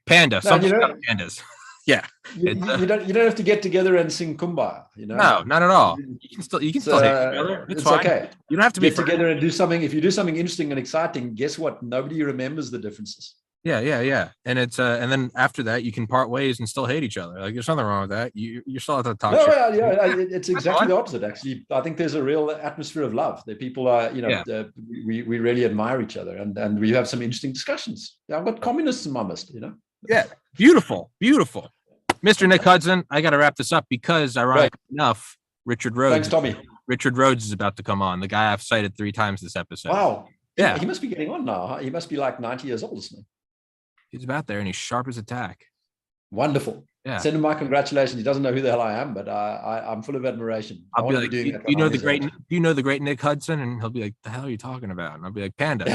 Panda. Something about pandas. Yeah. You don't have to get together and sing Kumbaya, you know? No, not at all. You can still hate each other. It's fine. Okay. You don't have to get together and do something. If you do something interesting and exciting, guess what? Nobody remembers the differences. Yeah. And it's and then after that, you can part ways and still hate each other. Like, there's nothing wrong with that. You're still at the top. It's exactly the opposite. Actually, I think there's a real atmosphere of love. That people are, we really admire each other, and we have some interesting discussions. I've got communists in my midst, you know. Yeah, beautiful. Mr. Nick Hudson, I got to wrap this up because, ironically enough, Richard Rhodes. Thanks, Tommy. Richard Rhodes is about to come on. The guy I've cited 3 times this episode. Wow. Yeah. He must be getting on now. Huh? He must be like 90 years old, isn't he? He's about there, and he's sharp as a tack. Wonderful. Yeah. Send him my congratulations. He doesn't know who the hell I am, but I'm full of admiration. I'll be like, do you know the great Nick Hudson? And he'll be like, the hell are you talking about? And I'll be like, Panda.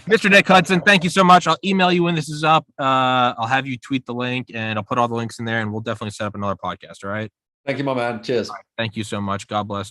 Mr. Nick Hudson, thank you so much. I'll email you when this is up. I'll have you tweet the link, and I'll put all the links in there, and we'll definitely set up another podcast. All right. Thank you, my man. Cheers. Thank you so much. God bless.